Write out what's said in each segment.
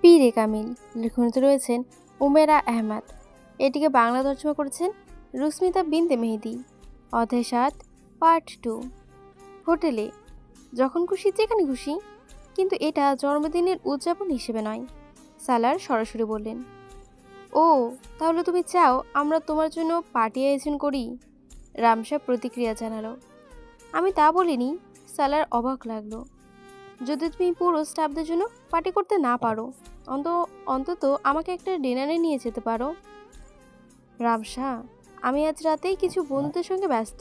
পীরে কামিল। লিখনিতে রয়েছেন উমেরা আহমেদ। এটিকে বাংলা তর্জমা করেছেন রুস্মিতা বিনতে মেহেদি। অধ্যায় ৭, পার্ট 2। হোটেলে যখন খুশি যেখানে খুশি, কিন্তু এটা জন্মদিনের উদযাপন হিসেবে নয়। সালার সরাসরি বললেন, ও তাহলে তুমি চাও আমরা তোমার জন্য পার্টি আয়োজন করি? রামসা প্রতিক্রিয়া জানালো, আমি তা বলিনি। সালার অবাক লাগলো, যদি তুমি পুরো স্টাফদের জন্য পার্টি করতে না পারো, অন্তত আমাকে একটা ডিনারে নিয়ে যেতে পারো। রামসা, আমি আজ রাতেই কিছু বন্ধুদের সঙ্গে ব্যস্ত।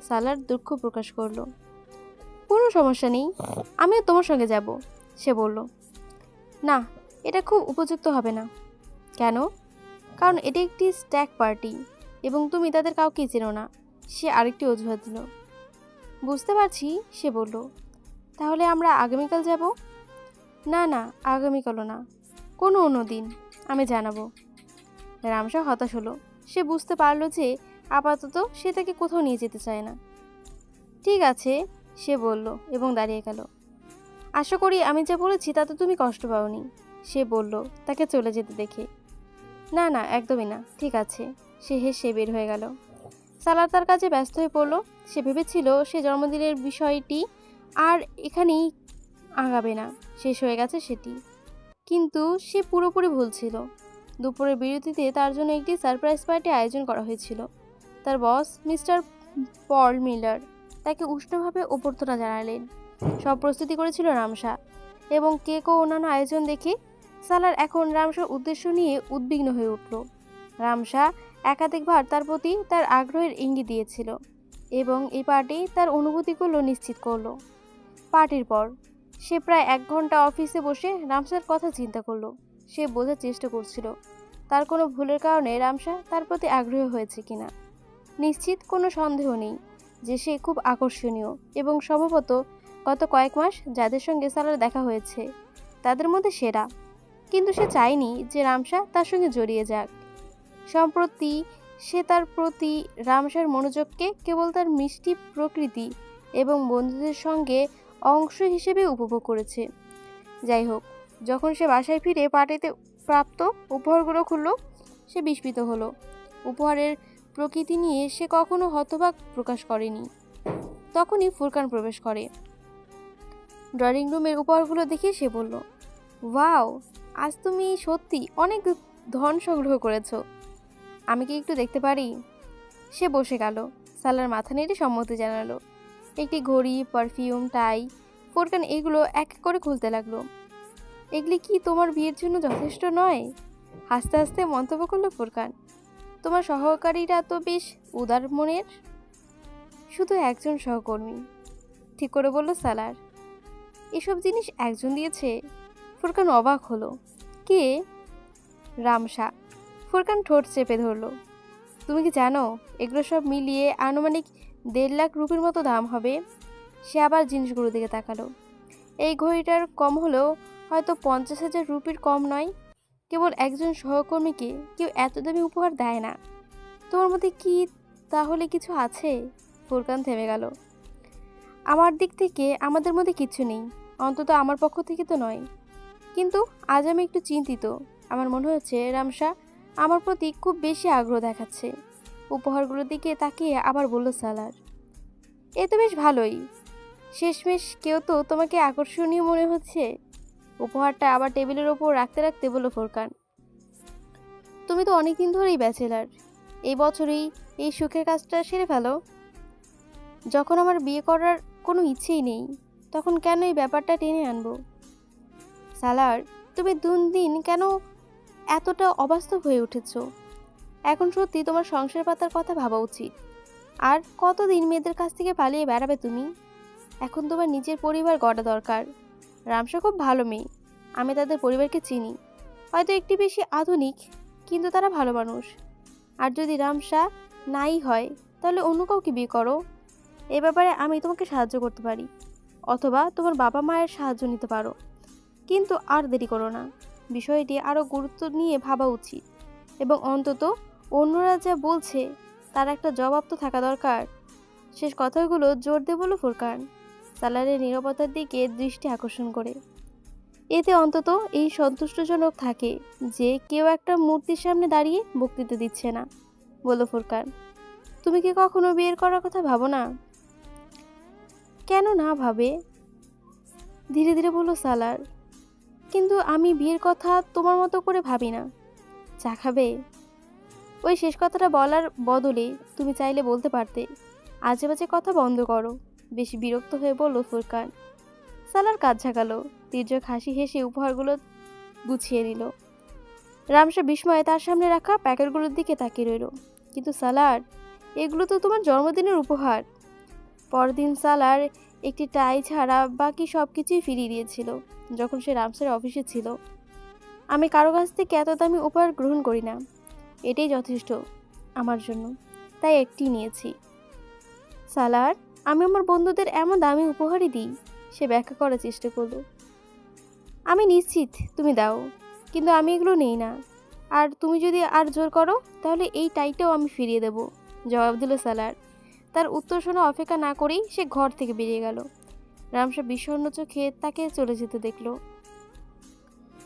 সালার দুঃখ প্রকাশ করলো। কোনো সমস্যা নেই, আমিও তোমার সঙ্গে যাব, সে বলল। না, এটা খুব উপযুক্ত হবে না। কেন? কারণ এটি একটি স্ট্যাক পার্টি এবং তুমি তাদের কাউকে চেনো না। সে আরেকটি অজুহাত দিল। বুঝতে পারছি, সে বলল। তাহলে আমরা আগামীকাল যাব? না না, আগামীকালও না, কোনো অন্য দিন, আমি জানাবো। রামসা হতাশ হলো। সে বুঝতে পারলো যে আপাতত সে তাকে কোথাও নিয়ে যেতে চায় না। ঠিক আছে, সে বলল এবং দাঁড়িয়ে গেল। আশা করি আমি যা বলেছি তাতে তুমি কষ্ট পাওনি, সে বলল তাকে চলে যেতে দেখে। না না, একদমই না, ঠিক আছে, সে হেসে বের হয়ে গেল। সালার তার কাজে ব্যস্ত হয়ে পড়ল। সে ভেবেছিল সে জন্মদিনের বিষয়টি আর এখানেই আগাবে না, শেষ হয়ে গেছে সেটি। কিন্তু সে পুরোপুরি ভুল ছিল। দুপুরের বিরতিতে তার জন্য একটি সারপ্রাইজ পার্টি আয়োজন করা হয়েছিল। তার বস মিস্টার পল মিলার তাকে উষ্ণভাবে অভ্যর্থনা জানালেন। সব প্রস্তুতি করেছিল রামসা, এবং কেক ও অন্যান্য আয়োজন দেখে সালার এখন রামসার উদ্দেশ্য নিয়ে উদ্বিগ্ন হয়ে উঠল। রামসা একাধিকবার তার প্রতি তার আগ্রহের ইঙ্গিত দিয়েছিল এবং এই পার্টি তার অনুভূতিগুলো নিশ্চিত করল। পার্টির পর সে প্রায় 1 ঘন্টা অফিসে বসে রামসার কথা চিন্তা করলো। সে বোঝার চেষ্টা করছিল তার কোনো ভুলের কারণে রামসা তার প্রতি আগ্রহী হয়েছে কিনা। নিশ্চিত কোনো সন্দেহ নেই যে সে খুব আকর্ষণীয় এবং সম্ভবত গত কয়েক মাস যাদের সঙ্গে সালার দেখা হয়েছে তাদের মধ্যে সেরা। কিন্তু সে চায়নি যে রামসা তার সঙ্গে জড়িয়ে যাক। সম্প্রতি সে তার প্রতি রামসার মনোযোগকে কেবল তার মিষ্টি প্রকৃতি এবং বন্ধুদের সঙ্গে অংশ হিসেবে উপভোগ করেছে। যাই হোক, যখন সে বাসায় ফিরে পার্টিতে প্রাপ্ত উপহারগুলো খুলল, সে বিস্মিত হলো। উপহারের প্রকৃতি নিয়ে সে কখনো হতবাক প্রকাশ করেনি। তখনই ফুরকান প্রবেশ করে। ড্রয়িং রুমের উপহারগুলো দেখে সে বলল, ওয়াও, আজ তুমি সত্যি অনেক ধন সংগ্রহ করেছো। আমি কি একটু দেখতে পারি? সে বসে গেল। সালার মাথা নেড়ে সম্মতি জানালো। একটি ঘড়ি, পারফিউম, টাই, ফুরকান এগুলো এক এক করে খুলতে লাগলো। এগুলি কি তোমার বিয়ের জন্য যথেষ্ট নয়? হাসতে হাসতে মন্তব্য করলো ফুরকান। তোমার সহকারীরা তো বেশ উদার মনের। শুধু একজন সহকর্মী, ঠিক করে বলল সালার। এসব জিনিস একজন দিয়েছে? ফুরকান অবাক হলো। কে? রামসা। ফুরকান ঠোঁট চেপে ধরল। তুমি কি জানো এগুলো সব মিলিয়ে আনুমানিক 1.5 লাখ রুপির মতো দাম হবে? সে আবার জিনিসগুলোর দিকে তাকালো। এই ঘড়িটার কম হলেও হয়তো 50,000 রুপির কম নয়। কেবল একজন সহকর্মীকে কেউ এত দামি উপহার দেয় না। তোমার মধ্যে কি তাহলে কিছু আছে? ফুরকান থেমে গেল। আমার দিক থেকে আমাদের মধ্যে কিছু নেই, অন্তত আমার পক্ষ থেকে তো নয়। কিন্তু আজ আমি একটু চিন্তিত। আমার মনে হচ্ছে রামসা আমার প্রতি খুব বেশি আগ্রহ দেখাচ্ছে। উপহারগুলোর দিকে তাকিয়ে আবার বলল সালার। এ তো বেশ ভালোই। শেষমেশ কেউ তো তোমাকে আকর্ষণীয় মনে হচ্ছে। উপহারটা আবার টেবিলের ওপর রাখতে রাখতে বলল ফুরকান। তুমি তো অনেকদিন ধরেই ব্যাচেলার। এই বছরেই এই সুখের কাজটা সেরে ফেলো। যখন আমার বিয়ে করার কোনো ইচ্ছেই নেই, তখন কেন এই ব্যাপারটা টেনে আনবো? সালার, তুমি দিন কেন এতটা অবাস্তব হয়ে উঠেছ? এখন সত্যি তোমার সংসার পাতার কথা ভাবা উচিত। আর কতদিন মেয়েদের কাছ থেকে পালিয়ে বেড়াবে তুমি? এখন তোমার নিজের পরিবার গড়া দরকার। রামসা খুব ভালো মেয়ে, আমি তাদের পরিবারকে চিনি। হয়তো একটু বেশি আধুনিক, কিন্তু তারা ভালো মানুষ। আর যদি রামসা নাই হয়, তাহলে অন্য কাউকে বিয়ে করো। এ ব্যাপারে আমি তোমাকে সাহায্য করতে পারি, অথবা তোমার বাবা মায়ের সাহায্য নিতে পারো। কিন্তু আর দেরি করো না। বিষয়টি আরও গুরুত্ব নিয়ে ভাবা উচিত, এবং অন্তত অন্যরা যা বলছে তার একটা জবাব তো থাকা দরকার। শেষ কথাগুলো জোর দিয়ে বলল ফুরকান, সালারের নীরবতার দিকে দৃষ্টি আকর্ষণ করে। এতে অন্তত এই সন্তুষ্টজনক থাকে যে কেউ একটা মূর্তির সামনে দাঁড়িয়ে বক্তৃতা দিচ্ছে না, বলল ফুরকান। তুমি কি কখনো বিয়ের করার কথা ভাবো না? কেন না ভাবে, ধীরে ধীরে বলল সালার। কিন্তু আমি বিয়ের কথা তোমার মতো করে ভাবি না। চা খাবে? ওই শেষ কথাটা বলার বদলে তুমি চাইলে বলতে পারতে, আজে বাজে কথা বন্ধ করো, বেশি বিরক্ত হয়ে বলল ফুরকান। সালার কাজ ঝাঁকালো। তীর্যক হাসি হেসে উপহারগুলো গুছিয়ে নিল। রামসা বিস্ময়ে তার সামনে রাখা প্যাকেটগুলোর দিকে তাকিয়ে রইল। কিন্তু সালার, এগুলো তো তোমার জন্মদিনের উপহার। পরদিন সালার একটি টাই ছাড়া বাকি সব কিছুই ফিরিয়ে দিয়েছিল যখন সে রামসার অফিসে ছিল। আমি কারো কাছ থেকে এত দামি উপহার গ্রহণ করি না, এটাই যথেষ্ট আমার জন্য, তাই একটি নিয়েছি। সালার, আমি আমার বন্ধুদের এমন দামি উপহারই দিই, সে ব্যাখ্যা করার চেষ্টা করলো। আমি নিশ্চিত তুমি দাও, কিন্তু আমি এগুলো নেই না। আর তুমি যদি আর জোর করো তাহলে এই টাইটাও আমি ফিরিয়ে দেব, জবাব দিল সালার। তার উত্তর শোনা অপেক্ষা না করেই সে ঘর থেকে বেরিয়ে গেল। রামসা বিষণ্ণ চোখে তাকে চলে যেতে দেখল।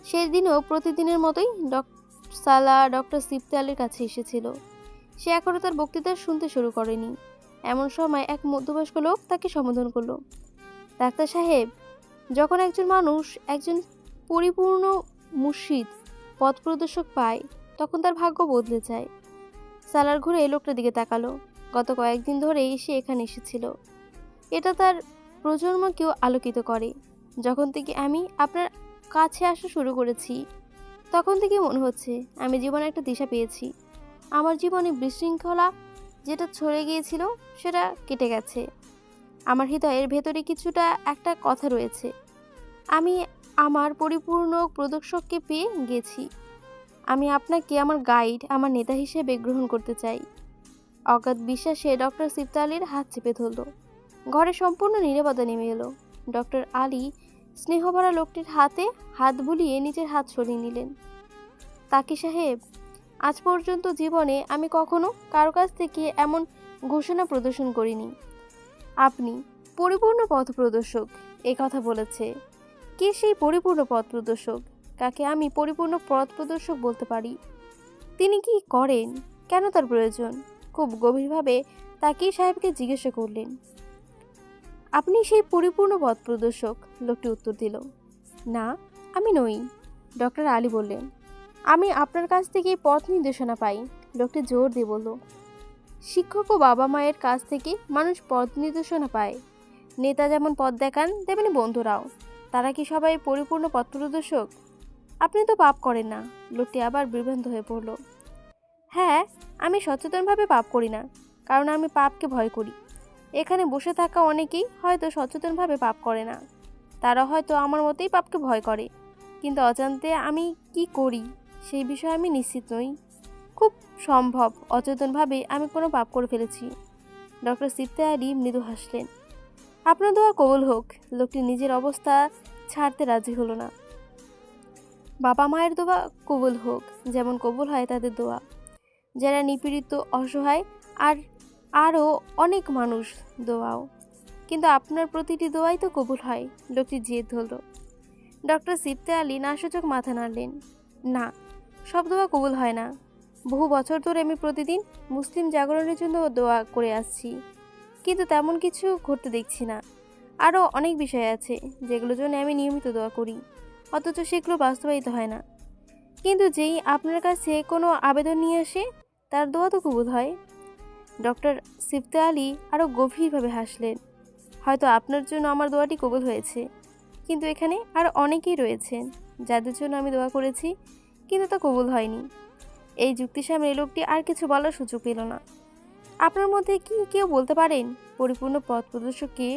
সেদিনও প্রতিদিনের মতোই সালা ডক্টর সিফতে আলীর কাছে এসেছিল। সে এখনও তার বক্তৃতা শুনতে শুরু করেনি। এমন সময় এক মধ্যবয়স্ক লোক তাকে সম্বোধন করলো। ডাক্তার সাহেব, যখন একজন মানুষ একজন পরিপূর্ণ মুর্শিদ পথ প্রদর্শক পায় তখন তার ভাগ্য বদলে যায়। সালার ঘুরে লোকটার দিকে তাকালো। গত কয়েকদিন ধরেই সে এখানে এসেছিল। এটা তার প্রজন্মকেও আলোকিত করে। যখন থেকে আমি আপনার কাছে আসা শুরু করেছি তখন থেকে মনে হচ্ছে আমি জীবনে একটা দিশা পেয়েছি। আমার জীবনে বিশৃঙ্খলা যেটা ছড়ে গিয়েছিল সেটা কেটে গেছে। আমার হৃদয়ের ভেতরে কিছুটা একটা কথা রয়েছে। আমি আমার পরিপূর্ণ প্রদর্শককে পেয়ে গেছি। আমি আপনাকে আমার গাইড, আমার নেতা হিসেবে গ্রহণ করতে চাই। অগাধ বিশ্বাসে ডক্টর সিফতে আলীর হাত চেপে ধরল। ঘরে সম্পূর্ণ নীরবতা নেমে এলো। ডক্টর আলী স্নেহভরা লোকটির হাতে হাত বুলিয়ে নিজের হাত সরিয়ে নিলেন। তাকি সাহেব, আজ পর্যন্ত জীবনে আমি কখনো কারো কাছ থেকে এমন ঘোষণা প্রদর্শন করিনি। আপনি পরিপূর্ণ পথ প্রদর্শক এ কথা বলেছে। কে সেই পরিপূর্ণ পথ প্রদর্শক? কাকে আমি পরিপূর্ণ পথ প্রদর্শক বলতে পারি? তিনি কি করেন? কেন তার প্রয়োজন? খুব গভীরভাবে তাকিয়ে সাহেবকে জিজ্ঞাসা করলেন। আপনি সেই পরিপূর্ণ পথ প্রদর্শক, লোকটি উত্তর দিল। না, আমি নই, ডক্টর আলী বললেন। আমি আপনার কাছ থেকে পথ নির্দেশনা পাই, লোকটি জোর দিয়ে বলল। শিক্ষক ও বাবা মায়ের কাছ থেকে মানুষ পথ নির্দেশনা পায়। নেতা যেমন পথ দেখান তেমনি বন্ধুরাও। তারা কি সবাই পরিপূর্ণ পথ প্রদর্শক? আপনি তো পাপ করেন না, লোকটি আবার বিভ্রান্ত হয়ে পড়ল। হ্যাঁ, আমি সচেতনভাবে পাপ করি না, কারণ আমি পাপকে ভয় করি। এখানে বসে থাকা অনেকেই হয়তো সচেতনভাবে পাপ করে না। তারা হয়তো আমার মতোই পাপকে ভয় করে, কিন্তু অজান্তে আমি কি করি সেই বিষয়ে আমি নিশ্চিত নই। খুব সম্ভব অচেতনভাবে আমি কোনো পাপ করে ফেলেছি। ডক্টর সিফতে আলী মৃদু হাসলেন। আপনার দোয়া কবুল হোক, লোকটি নিজের অবস্থা ছাড়তে রাজি হলো না। বাবা মায়ের দোয়া কবুল হোক, যেমন কবুল হয় তাদের দোয়া, যারা নিপীড়িত, অসহায়, আর আরও অনেক মানুষ দোয়াও। কিন্তু আপনার প্রতিটি দোয়াই তো কবুল হয়, লোকটি জেদ ধরল। ডক্টর সিফতে আলী নাসূচক মাথা নাড়লেন। না, সব দোয়া কবুল হয় না। বহু বছর ধরে আমি প্রতিদিন মুসলিম জাগরণের জন্য দোয়া করে আসছি, কিন্তু তেমন কিছু ঘটতে দেখছি না। আরও অনেক বিষয় আছে যেগুলোর জন্য আমি নিয়মিত দোয়া করি, অথচ সেগুলো বাস্তবায়িত হয় না। কিন্তু যেই আপনার কাছে কোনো আবেদন নিয়ে আসে তার দোয়া তো কবুল হয়। ডক্টর সিফতে আলী আরও গভীরভাবে হাসলেন। হয়তো আপনার জন্য আমার দোয়াটি কবুল হয়েছে, কিন্তু এখানে আর অনেকেই রয়েছেন যাদের জন্য আমি দোয়া করেছি কিন্তু তা কবুল হয়নি। এই যুক্তির সামনে লোকটি আর কিছু বলার সুযোগ পেল না। আপনার মধ্যে কি কেউ বলতে পারেন পরিপূর্ণ পথ প্রদর্শক কে?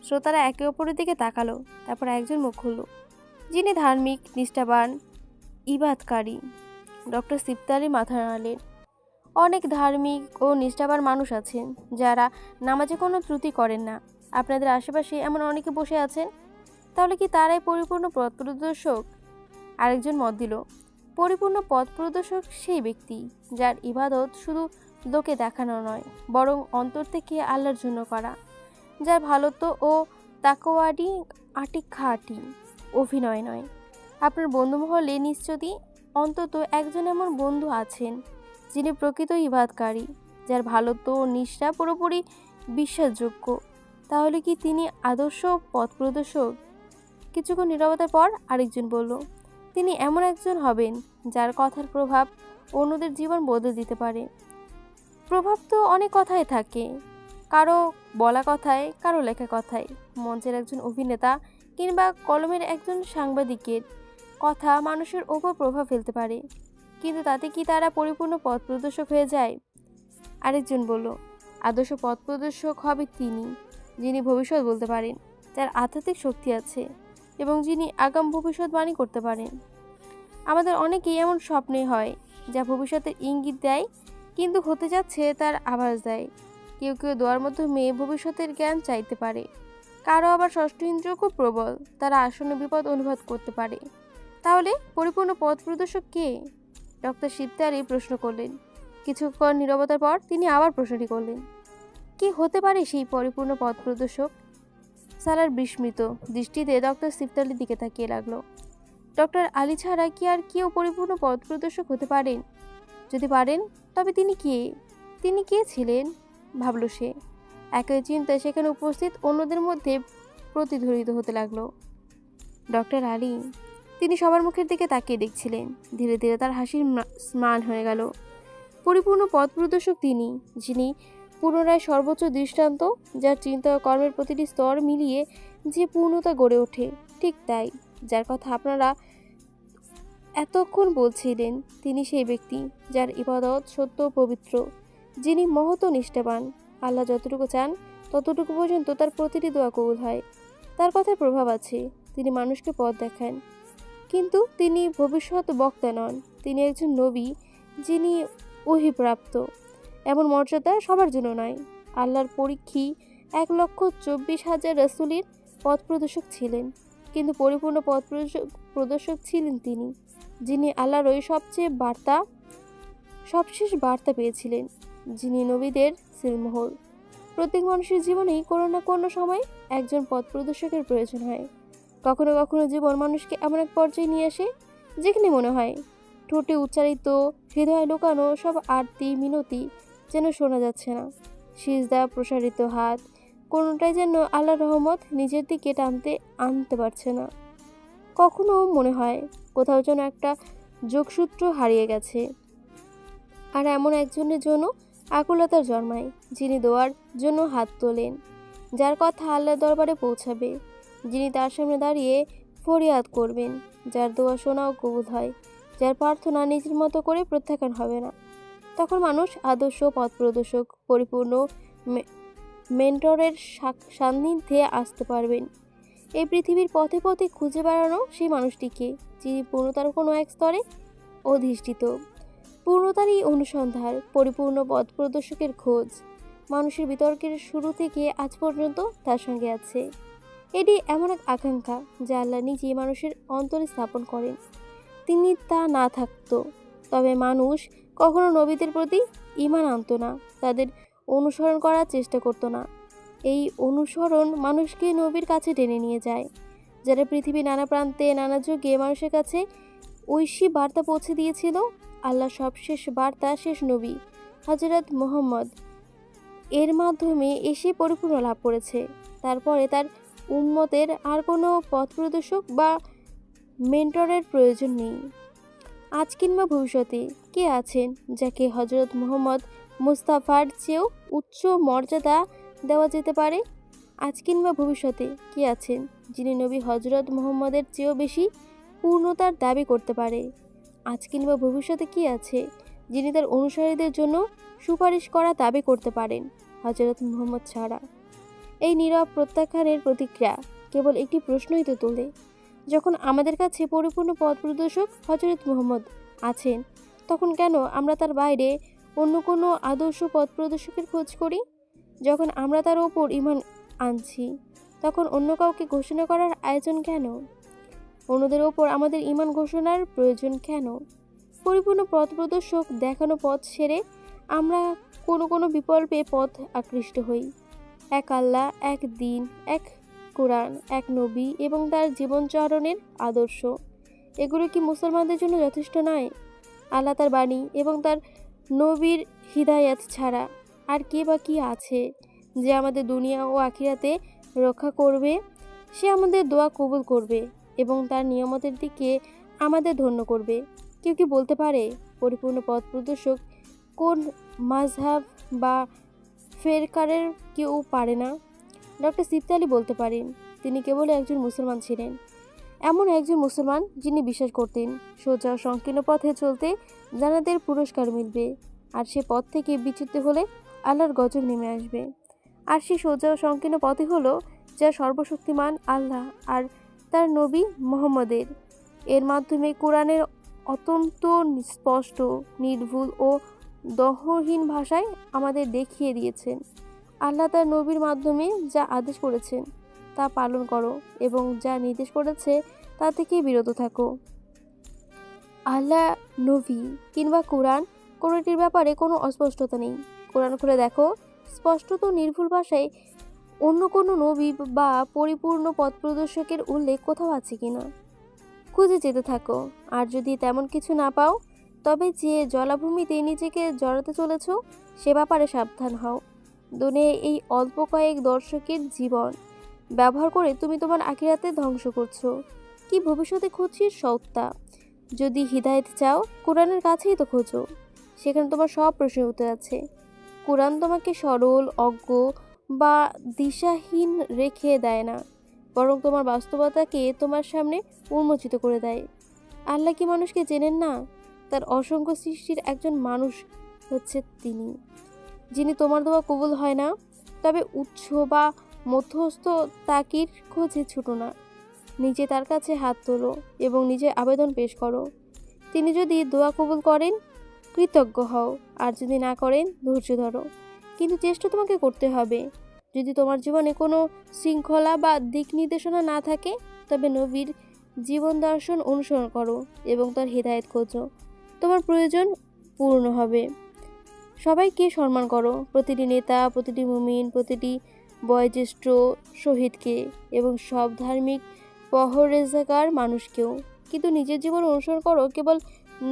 শ্রোতারা একে অপরের দিকে তাকালো। তারপর একজন মুখ খুলল। যিনি ধার্মিক, নিষ্ঠাবান, ইবাদতকারী। ডক্টর সিফতে আলী মাথা নাড়লেন। অনেক ধার্মিক ও নিষ্ঠাবান মানুষ আছেন যারা নামাজে কোনো ত্রুটি করেন না। আপনাদের আশেপাশে এমন অনেকে বসে আছেন, তাহলে কি তারাই পরিপূর্ণ পথ প্রদর্শক? আরেকজন মত দিল, পরিপূর্ণ পথ প্রদর্শক সেই ব্যক্তি যার ইবাদত শুধু লোকে দেখানো নয়, বরং অন্তর থেকে আল্লাহর জন্য করা, যার ভালোত্ব ও তাকওয়াটি আটি খাঁটি। অভিনয় নয়। আপনার বন্ধুমহলে নিশ্চয়ই অন্তত একজন এমন বন্ধু আছেন যিনি প্রকৃত ইবাদতকারী, যার ভালোত্ব ও নিষ্ঠা পুরোপুরি বিশ্বাসযোগ্য। তাহলে কি তিনি আদর্শ পথ প্রদর্শক? কিছুক্ষণ নীরবতার পর আরেকজন বলল, তিনি এমন একজন হবেন যার কথার প্রভাব অন্যদের জীবন বদলে দিতে পারে। প্রভাব তো অনেক কথায় থাকে, কারো বলা কথায়, কারো লেখা কথায়। মঞ্চের একজন অভিনেতা কিংবা কলমের একজন সাংবাদিকের কথা মানুষের ওপর প্রভাব ফেলতে পারে, কিন্তু তাতে কি তারা পরিপূর্ণ পথ প্রদর্শক হয়ে যায়? আরেকজন বলল, আদর্শ পথ প্রদর্শক হবে তিনি যিনি ভবিষ্যৎ বলতে পারেন, যার আধ্যাত্মিক শক্তি আছে এবং যিনি আগাম ভবিষ্যৎবাণী করতে পারেন। আমাদের অনেকেই এমন স্বপ্নে হয় যা ভবিষ্যতের ইঙ্গিত দেয় কিন্তু হতে যাচ্ছে তার আভাস দেয়। কেউ কেউ দোয়ার মাধ্যমে ভবিষ্যতের জ্ঞান চাইতে পারে, কারো আবার ষষ্ঠ ইন্দ্রিয় খুব প্রবল, তারা আসন্ন বিপদ অনুভব করতে পারে। তাহলে পরিপূর্ণ পথ প্রদর্শক কে? ডক্টর শিবতারি প্রশ্ন করলেন। কিছুক্ষণ নীরবতার পর তিনি আবার প্রশ্নটি করলেন, কি হতে পারে সেই পরিপূর্ণ পথ প্রদর্শক? সালার বিস্মিত দৃষ্টিতে ডক্টর শিবতারির দিকে তাকিয়ে লাগলো। ডক্টর আলী ছাড়া কি আর কেউ পরিপূর্ণ পথ প্রদর্শক হতে পারেন? যদি পারেন তবে তিনি কে? তিনি কে ছিলেন? ভাবল সে। একই চিন্তা সেখানে উপস্থিত অন্যদের মধ্যে প্রতিধ্বনিত হতে লাগলো। ডক্টর আলী। তিনি সবার মুখের দিকে তাকিয়ে দেখছিলেন। ধীরে ধীরে তার হাসির ম্লান হয়ে গেল। পরিপূর্ণ পথ প্রদর্শক তিনি, যিনি পুনরায় সর্বোচ্চ দৃষ্টান্ত, যার চিন্তা ও কর্মের প্রতিটি স্তর মিলিয়ে যে পূর্ণতা গড়ে ওঠে। ঠিক তাই, যার কথা আপনারা এতক্ষণ বলছিলেন, তিনি সেই ব্যক্তি যার ইবাদত সত্য ও পবিত্র, যিনি মহৎ ও নিষ্ঠাবান। আল্লাহ যতটুকু চান ততটুকু পর্যন্ত তার প্রতিটি দোয়া কবুল হয়। তার কথায় প্রভাব আছে, তিনি মানুষকে পথ দেখান, কিন্তু তিনি ভবিষ্যৎ বক্তা নন। তিনি একজন নবী যিনি ওহীপ্রাপ্ত। এমন মর্যাদা সবার জন্য নয়। আল্লাহর পরীক্ষী 1,24,000 রাসূলের পথ প্রদর্শক ছিলেন, কিন্তু পরিপূর্ণ পথ প্রদর্শক ছিলেন তিনি, যিনি আল্লাহর ওই সবশেষ বার্তা পেয়েছিলেন, যিনি নবীদের সিলমোহর। প্রত্যেক মানুষের জীবনেই কোনো না কোনো সময় একজন পথ প্রদর্শকের প্রয়োজন হয়। কখনো কখনো জীবন মানুষকে এমন এক পর্যায়ে নিয়ে আসে যেখানে মনে হয় ঠোঁটে উচ্চারিত, হৃদয়ে লুকানো সব আরতি মিনতি যেন শোনা যাচ্ছে না। সিজদা, প্রসারিত হাত, কোনোটাই যেন আল্লাহর রহমত নিজের দিকে আনতে পারছে না। কখনো মনে হয় কোথাও যেন একটা যোগসূত্র হারিয়ে গেছে। আর এমন একজনের জন্য আকুলতার জন্মায়, যিনি দোয়ার জন্য হাত তোলেন, যার কথা আল্লাহর দরবারে পৌঁছাবে, যিনি তার সামনে দাঁড়িয়ে ফরিয়াদ করবেন, যার দোয়া শোনা ও কবুল হয়, যার প্রার্থনা নিজের মতো করে প্রত্যাখ্যান হবে না। তখন মানুষ আদর্শ পথ প্রদর্শক, পরিপূর্ণ মেন্টরের সান্নিধ্যে আসতে পারবেন। এই পৃথিবীর পথে পথে খুঁজে বেড়ানো সেই মানুষটিকে, যিনি পূর্ণতার কোনো এক স্তরে অধিষ্ঠিত। পূর্ণতারই অনুসন্ধান, পরিপূর্ণ পথ প্রদর্শকের খোঁজ মানুষের বিতর্কের শুরু থেকে আজ পর্যন্ত তার সঙ্গে আছে। এটি এমন এক আকাঙ্ক্ষা যা আল্লাহ নিজেই মানুষের অন্তরে স্থাপন করেন। তিনি তা না থাকত তবে মানুষ কখনো নবীদের প্রতি ঈমান আনত না, তাদের অনুসরণ করার চেষ্টা করত না। এই অনুসরণ মানুষকে নবীর কাছে টেনে নিয়ে যায়, যারা পৃথিবীর নানা প্রান্তে নানা যুগে মানুষের কাছে ঐশী বার্তা পৌঁছে দিয়েছিল। আল্লাহ সবশেষ বার্তা শেষ নবী হযরত মুহাম্মদ এর মাধ্যমে এসে পরিপূর্ণ লাভ করেছে। তারপরে তার উম্মতের আর কোনো পথ প্রদর্শক বা মেন্টরের প্রয়োজন নেই। আজ কিংবা ভবিষ্যতে কে আছেন যাকে হযরত মুহাম্মদ মুস্তাফার চেয়েও উচ্চ মর্যাদা দেওয়া যেতে পারে? আজ কিংবা ভবিষ্যতে কে আছেন যিনি নবী হযরত মুহাম্মদের চেয়েও বেশি পূর্ণতার দাবি করতে পারে? আজ কিংবা ভবিষ্যতে কে আছে যিনি তার অনুসারীদের জন্য সুপারিশ করা দাবি করতে পারেন হযরত মুহাম্মদ ছাড়া? এই নীরব প্রত্যাখ্যানের প্রতিক্রিয়া কেবল একটি প্রশ্নই তো তোলে, যখন আমাদের কাছে পরিপূর্ণ পথ প্রদর্শক হযরত মুহাম্মদ আছেন, তখন কেন আমরা তার বাইরে অন্য কোনো আদর্শ পথ প্রদর্শকের খোঁজ করি? যখন আমরা তার ওপর ঈমান আনছি, তখন অন্য কাউকে ঘোষণা করার আয়োজন কেন? অন্যদের ওপর আমাদের ঈমান ঘোষণার প্রয়োজন কেন? পরিপূর্ণ পথ প্রদর্শক দেখানো পথ সেরে আমরা কোনো বিকল্পে পথ আকৃষ্ট হই। এক আল্লাহ, এক দিন, এক কোরআন এক নবী এবং তার জীবনচরণের আদর্শ, এগুলো কি মুসলমানদের জন্য যথেষ্ট নয়? আল্লাহ তার বাণী এবং তার নবীর হিদায়াত ছাড়া আর কে বা কি আছে যে আমাদের দুনিয়া ও আখিরাতে রক্ষা করবে? সে আমাদের দোয়া কবুল করবে এবং তার নিয়ামতের দিকে আমাদের ধন্য করবে। কেউ কি বলতে পারে পরিপূর্ণ পথ প্রদর্শক কোন মাযহাব বা ফেরকারের কেউ পারে না? ডক্টর সিফতি আলী বলতে পারেন, তিনি কেবল একজন মুসলমান ছিলেন, এমন একজন মুসলমান যিনি বিশ্বাস করতেন সোজা সংকীর্ণ পথে চলতে জান্নাতের পুরস্কার মিলবে, আর সে পথ থেকে বিচ্যুত হলে আল্লাহর গজব নেমে আসবে। আর সেই সোজা ও সংকীর্ণ পথই হলো যা সর্বশক্তিমান আল্লাহ আর তার নবী মুহাম্মদের এর মাধ্যমে কোরআনের অত্যন্ত স্পষ্ট, নির্ভুল ও দহহীন ভাষায় আমাদের দেখিয়ে দিয়েছেন। আল্লাহ তার নবীর মাধ্যমে যা আদেশ করেছেন তা পালন করো এবং যা নির্দেশ করেছে তা থেকে বিরত থাকো। আল্লাহ, নবী কিংবা কোরআন কোনোটির ব্যাপারে কোনো অস্পষ্টতা নেই। কোরআন খুলে দেখো, স্পষ্টত নির্ভুল ভাষায় অন্য কোনো নবী বা পরিপূর্ণ পথ প্রদর্শকের উল্লেখ কোথাও আছে কিনা খুঁজে যেতে থাকো। আর যদি তেমন কিছু না পাও, তবে যে জলাভূমিতে নিজেকে জড়াতে চলেছ সে ব্যাপারে সাবধান হও। দুনিয়ায় এই অল্প কয়েক দর্শকের জীবন ব্যবহার করে তুমি তোমার আখিরাতে ধ্বংস করছো, কি ভবিষ্যতে খুঁজছিস সত্তা? যদি হিদায়াত চাও, কোরআনের কাছেই তো খোঁজো, সেখানে তোমার সব প্রশ্নের উত্তর আছে। কোরআন তোমাকে সরল, অজ্ঞ বা দিশাহীন রেখে দেয় না, বরং তোমার বাস্তবতাকে তোমার সামনে উন্মোচিত করে দেয়। আল্লাহ কি মানুষকে চেনেন না? তার অসংখ্য সৃষ্টির একজন মানুষ হচ্ছে তিনি, যিনি তোমার দোয়া কবুল হয় না, তবে উৎস বা মধ্যস্থ তাকির খোঁজে ছুটো না। নিজে তার কাছে হাত তোলো এবং নিজে আবেদন পেশ করো। তিনি যদি দোয়া কবুল করেন, কৃতজ্ঞ হও, আর যদি না করেন, ধৈর্য ধরো। কিন্তু চেষ্টা তোমাকে করতে হবে। যদি তোমার জীবনে কোনো শৃঙ্খলা বা দিক নির্দেশনা না থাকে, তবে নবীর জীবন দর্শন অনুসরণ করো এবং তার হিদায়াত খোঁজো। তোমার প্রয়োজন পূর্ণ হবে। সবাইকে সম্মান করো, প্রতিটি নেতা, প্রতিটি মুমিন, প্রতিটি বয়োজ্যেষ্ঠ শহীদকে এবং সব ধার্মিক পহরেজগার মানুষকেও। কিন্তু নিজের জীবন অনুসরণ করো কেবল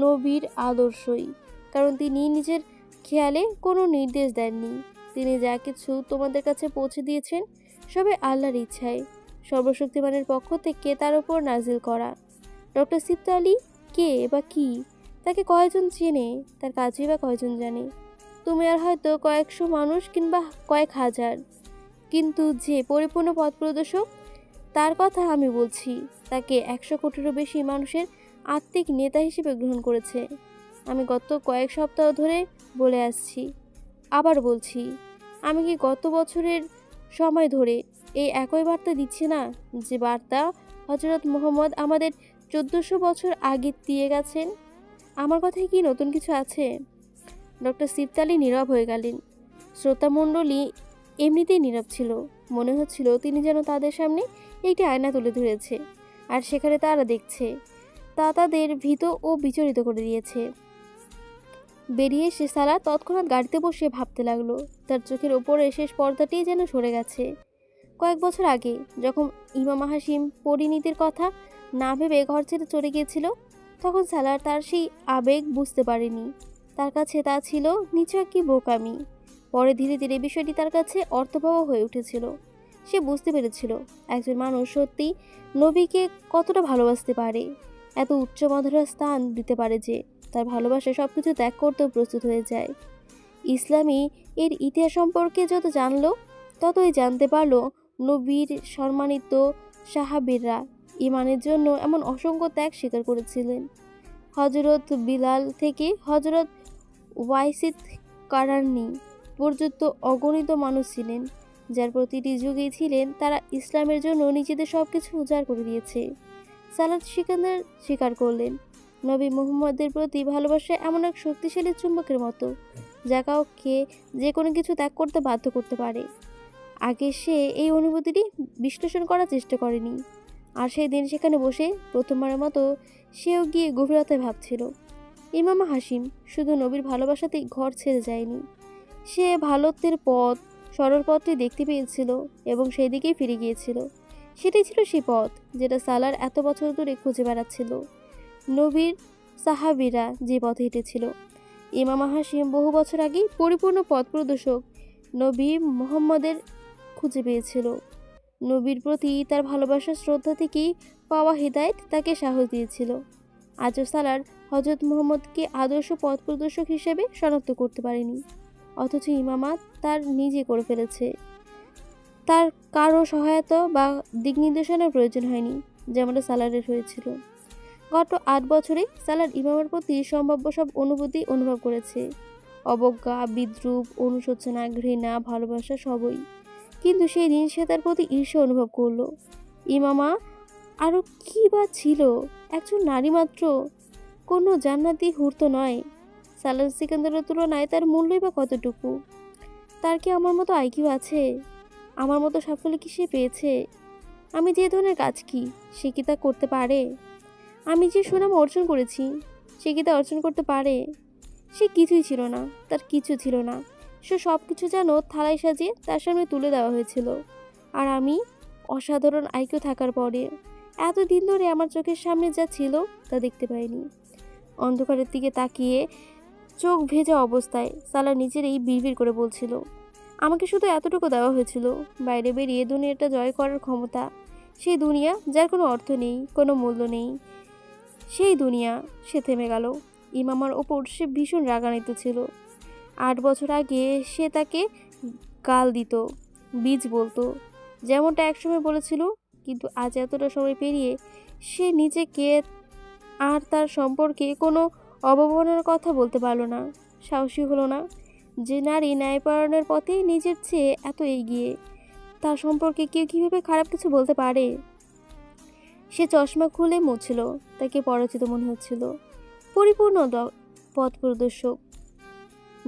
নবীর আদর্শই, কারণ তিনি নিজের খেয়ালে কোনো নির্দেশ দেননি। তিনি যা কিছু তোমাদের কাছে পৌঁছে দিয়েছেন সবই আল্লাহর ইচ্ছায়, সর্বশক্তিমানের পক্ষ থেকে তার উপর নাজিল করা। ডক্টর সিফতি আলী কে বা কি? তাকে কয়জন চেনে? তার কাজই বা কয়জন জানে? তুমি আর হয়তো কয়েকশো মানুষ কিংবা কয়েক হাজার, কিন্তু যে পরিপূর্ণ পথ প্রদর্শক, তার কথা আমি বলছি। তাকে 100 কোটিরও বেশি মানুষের আত্মিক নেতা হিসেবে গ্রহণ করেছে। আমি গত কয়েক সপ্তাহ ধরে বলে আসছি, আবার বলছি, আমি কি গত বছরের সময় ধরে এই একই বার্তা দিচ্ছি না, যে বার্তা হযরত মুহাম্মদ আমাদের 1400 বছর আগে দিয়ে গেছেন? আমার কথায় কি নতুন কিছু আছে? ডক্টর সিফতি আলী নীরব হয়ে গেলেন। শ্রোতামণ্ডলী এমনিতেই নীরব ছিল। মনে হচ্ছিল তিনি যেন তাদের সামনে একটি আয়না তুলে ধরেছে, আর সেখানে তারা দেখছে। তা তাদের ভীত ও বিচলিত করে দিয়েছে। বেরিয়ে এসে সালাহ তৎক্ষণাৎ গাড়িতে বসে ভাবতে লাগলো। তার চোখের ওপরে শেষ পর্দাটি যেন সরে গেছে। কয়েক বছর আগে যখন ইমাম হাশিম পরিণীতির কথা না ভেবে ঘর ছেড়ে চলে গিয়েছিল, তখন সালাহ তার সেই আবেগ বুঝতে পারেনি। তার কাছে তা ছিল নিছক কি বোকামি। পরে ধীরে ধীরে বিষয়টি তার কাছে অর্থবহ হয়ে উঠেছিল। সে বুঝতে পেরেছিল একজন মানুষ সত্যি নবীকে কতটা ভালোবাসতে পারে, এত উচ্চ মধুর স্থান দিতে পারে যে তার ভালোবাসা সবকিছু ত্যাগ করতেও প্রস্তুত হয়ে যায়। ইসলামী এর ইতিহাস সম্পর্কে যত জানলো, ততই জানতে পারলো নবীর সম্মানিত সাহাবীরা ঈমানের জন্য এমন অসংখ্য ত্যাগ স্বীকার করেছিলেন। হযরত বিলাল থেকে হযরত ওয়াইসিদ কারানি পর্যন্ত অগণিত মানুষ ছিলেন, যার প্রতিটি যুগেই ছিলেন তারা ইসলামের জন্য নিজেদের সব কিছু উজাড় করে দিয়েছে। সালাত সিকান্দার স্বীকার করলেন, নবী মুহাম্মদের প্রতি ভালোবাসা এমন এক শক্তিশালী চুম্বকের মতো, যা কাউকে যে কোনো কিছু ত্যাগ করতে বাধ্য করতে পারে। আগে সে এই অনুভূতিটি বিশ্লেষণ করার চেষ্টা করেনি, আর সেই দিন সেখানে বসে প্রথমবারের মতো সেও গিয়ে গভীরতায় ভাবছিল। ইমাম হাশিম শুধু নবীর ভালোবাসাতেই ঘর ছেড়ে যায়নি, সে ভালোত্বের পথ, সরল পথটি দেখতে পেয়েছিল এবং সেই দিকেই ফিরে গিয়েছিল। সেটাই ছিল সেই পথ যেটা সালার এত বছর ধরে খুঁজে বেড়াচ্ছিল। নবীর সাহাবীরা যে পথে হেঁটেছিল, ইমাম হাশিম বহু বছর আগেই পরিপূর্ণ পথ প্রদর্শক নবী মুহাম্মদের খুঁজে পেয়েছিল। নবীর প্রতি তার ভালোবাসার শ্রদ্ধা থেকেই পাওয়া হিদায়েত তাকে সাহস দিয়েছিল। আজও সালার হজরত মুহাম্মদকে আদর্শ পথ প্রদর্শক হিসেবে শনাক্ত করতে পারেনি, অথচ ইমামাত তার নিজে করে ফেলেছে। তার কারো সহায়তা বা দিক নির্দেশনার প্রয়োজন হয়নি, যেমনটা সালারের হয়েছিল। গত ৮ বছরে সালার ইমামের প্রতি সম্ভাব্য সব অনুভূতি অনুভব করেছে, অবজ্ঞা, বিদ্রূপ, অনুশোচনা, ঘৃণা, ভালোবাসা সবই। কিন্তু সেই দিন সে তার প্রতি ঈর্ষা অনুভব করলো। ইমামা আরও কি বা ছিল, একজন নারী মাত্র, কোনো জান্নাতি হুর তো নয়। সালার সিকান্দারের তুলনায় তার মূল্যই বা কতটুকু? তার কি আমার মতো আইকিউ আছে? আমার মতো সাফল্য কি সে পেয়েছে? আমি যে ধরনের কাজ কি সে কি তা করতে পারে? আমি যে সুনাম অর্জন করেছি সে কি তা অর্জন করতে পারে? সে কিছুই ছিল না, তার কিছু ছিল না। সে সব কিছু যেন থালায় সাজিয়ে তার সামনে তুলে দেওয়া হয়েছিল। আর আমি অসাধারণ আইকিউ থাকার পরে এতদিন ধরে আমার চোখের সামনে যা ছিল তা দেখতে পাইনি। অন্ধকারের দিকে তাকিয়ে চোখ ভেজা অবস্থায় সালা নিজেরই বিড়বিড় করে বলছিল, আমাকে শুধু এতটুকু দেওয়া হয়েছিল, বাইরে বেরিয়ে দুনিয়াটা জয় করার ক্ষমতা। সেই দুনিয়া যার কোনো অর্থ নেই, কোনো মূল্য নেই। সেই দুনিয়া। সে থেমে গেল। ইমামার ওপর সে ভীষণ রাগান্বিত ছিল। ৮ বছর আগে সে তাকে গাল দিত, বীজ বলতো, যেমনটা একসময় বলেছিল। কিন্তু আজ এতটা সময় পেরিয়ে সে নিজেকে আর তার সম্পর্কে কোনো অবমাননার কথা বলতে পারল না, সাহসী হলো না। যে নারী ন্যায়পরায়ণের পথে নিজের চেয়ে এত এগিয়ে, তার সম্পর্কে কেউ কীভাবে খারাপ কিছু বলতে পারে? সে চশমা খুলে মুছছিল, তাকে পরাজিত মনে হচ্ছিল। পরিপূর্ণ পথ প্রদর্শক,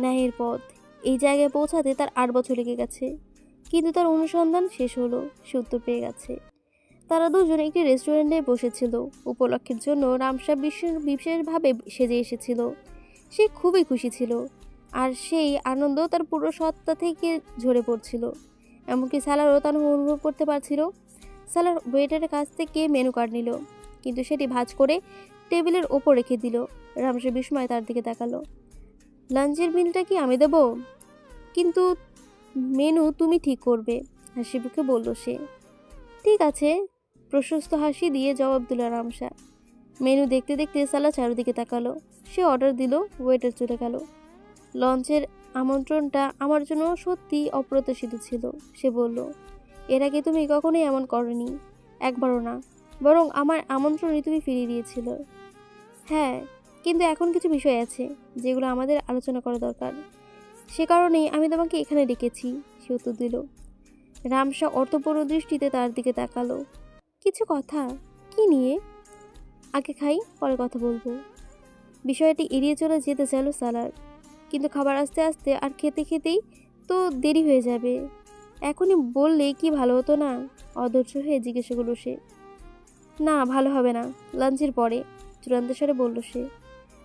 ন্যায়ের পথ, এই জায়গায় পৌঁছাতে তার ৮ বছর লেগে গেছে। কিন্তু তার অনুসন্ধান শেষ হলো, সে উত্তর পেয়ে গেছে। তারা দুজন একটি রেস্টুরেন্টে বসেছিল। উপলক্ষের জন্য রামসা বিশেষভাবে সেজে এসেছিল। সে খুবই খুশি ছিল, আর সেই আনন্দ তার পুরো সত্তা থেকে ঝরে পড়ছিল। এমনকি সালারও তা অনুভব করতে পারছিল। সালার ওয়েটারের কাছ থেকে মেনু কার্ড নিল, কিন্তু সেটি ভাঁজ করে টেবিলের ওপর রেখে দিল। রামসা বিস্ময়ে তার দিকে তাকালো। লাঞ্চের বিলটা কি আমি দেব? কিন্তু মেনু তুমি ঠিক করবে, হাসি মুখে বলল সে। ঠিক আছে, প্রশস্ত হাসি দিয়ে জবাব দিল রামসা। মেনু দেখতে দেখতে সালা চারদিকে তাকালো। সে অর্ডার দিল, ওয়েটার চলে গেল। লঞ্চের আমন্ত্রণটা আমার জন্য সত্যি অপ্রত্যাশিত ছিল, সে বলল। এর আগে তুমি কখনোই এমন করনি, একবারও না। বরং আমার আমন্ত্রণই তুমি ফিরিয়ে দিয়েছিল। হ্যাঁ, কিন্তু এখন কিছু বিষয় আছে যেগুলো আমাদের আলোচনা করা দরকার। সে কারণেই আমি তোমাকে এখানে ডেকেছি, সে উত্তর দিল। রামসা অর্থপূর্ণ দৃষ্টিতে তার দিকে তাকালো। কিছু কথা? কি নিয়ে? আগে খাই, পরে কথা বলবো। বিষয়টি এড়িয়ে চলে যেতে চাইল সালার, কিন্তু খাবার আস্তে আস্তে আর খেতে খেতেই তো দেরি হয়ে যাবে। এখনই বললে কি ভালো হতো না? অধৈর্য হয়ে জিজ্ঞেস করল সে। না, ভালো হবে না, লাঞ্চের পরে, চূড়ান্ত স্বরে বলল সে।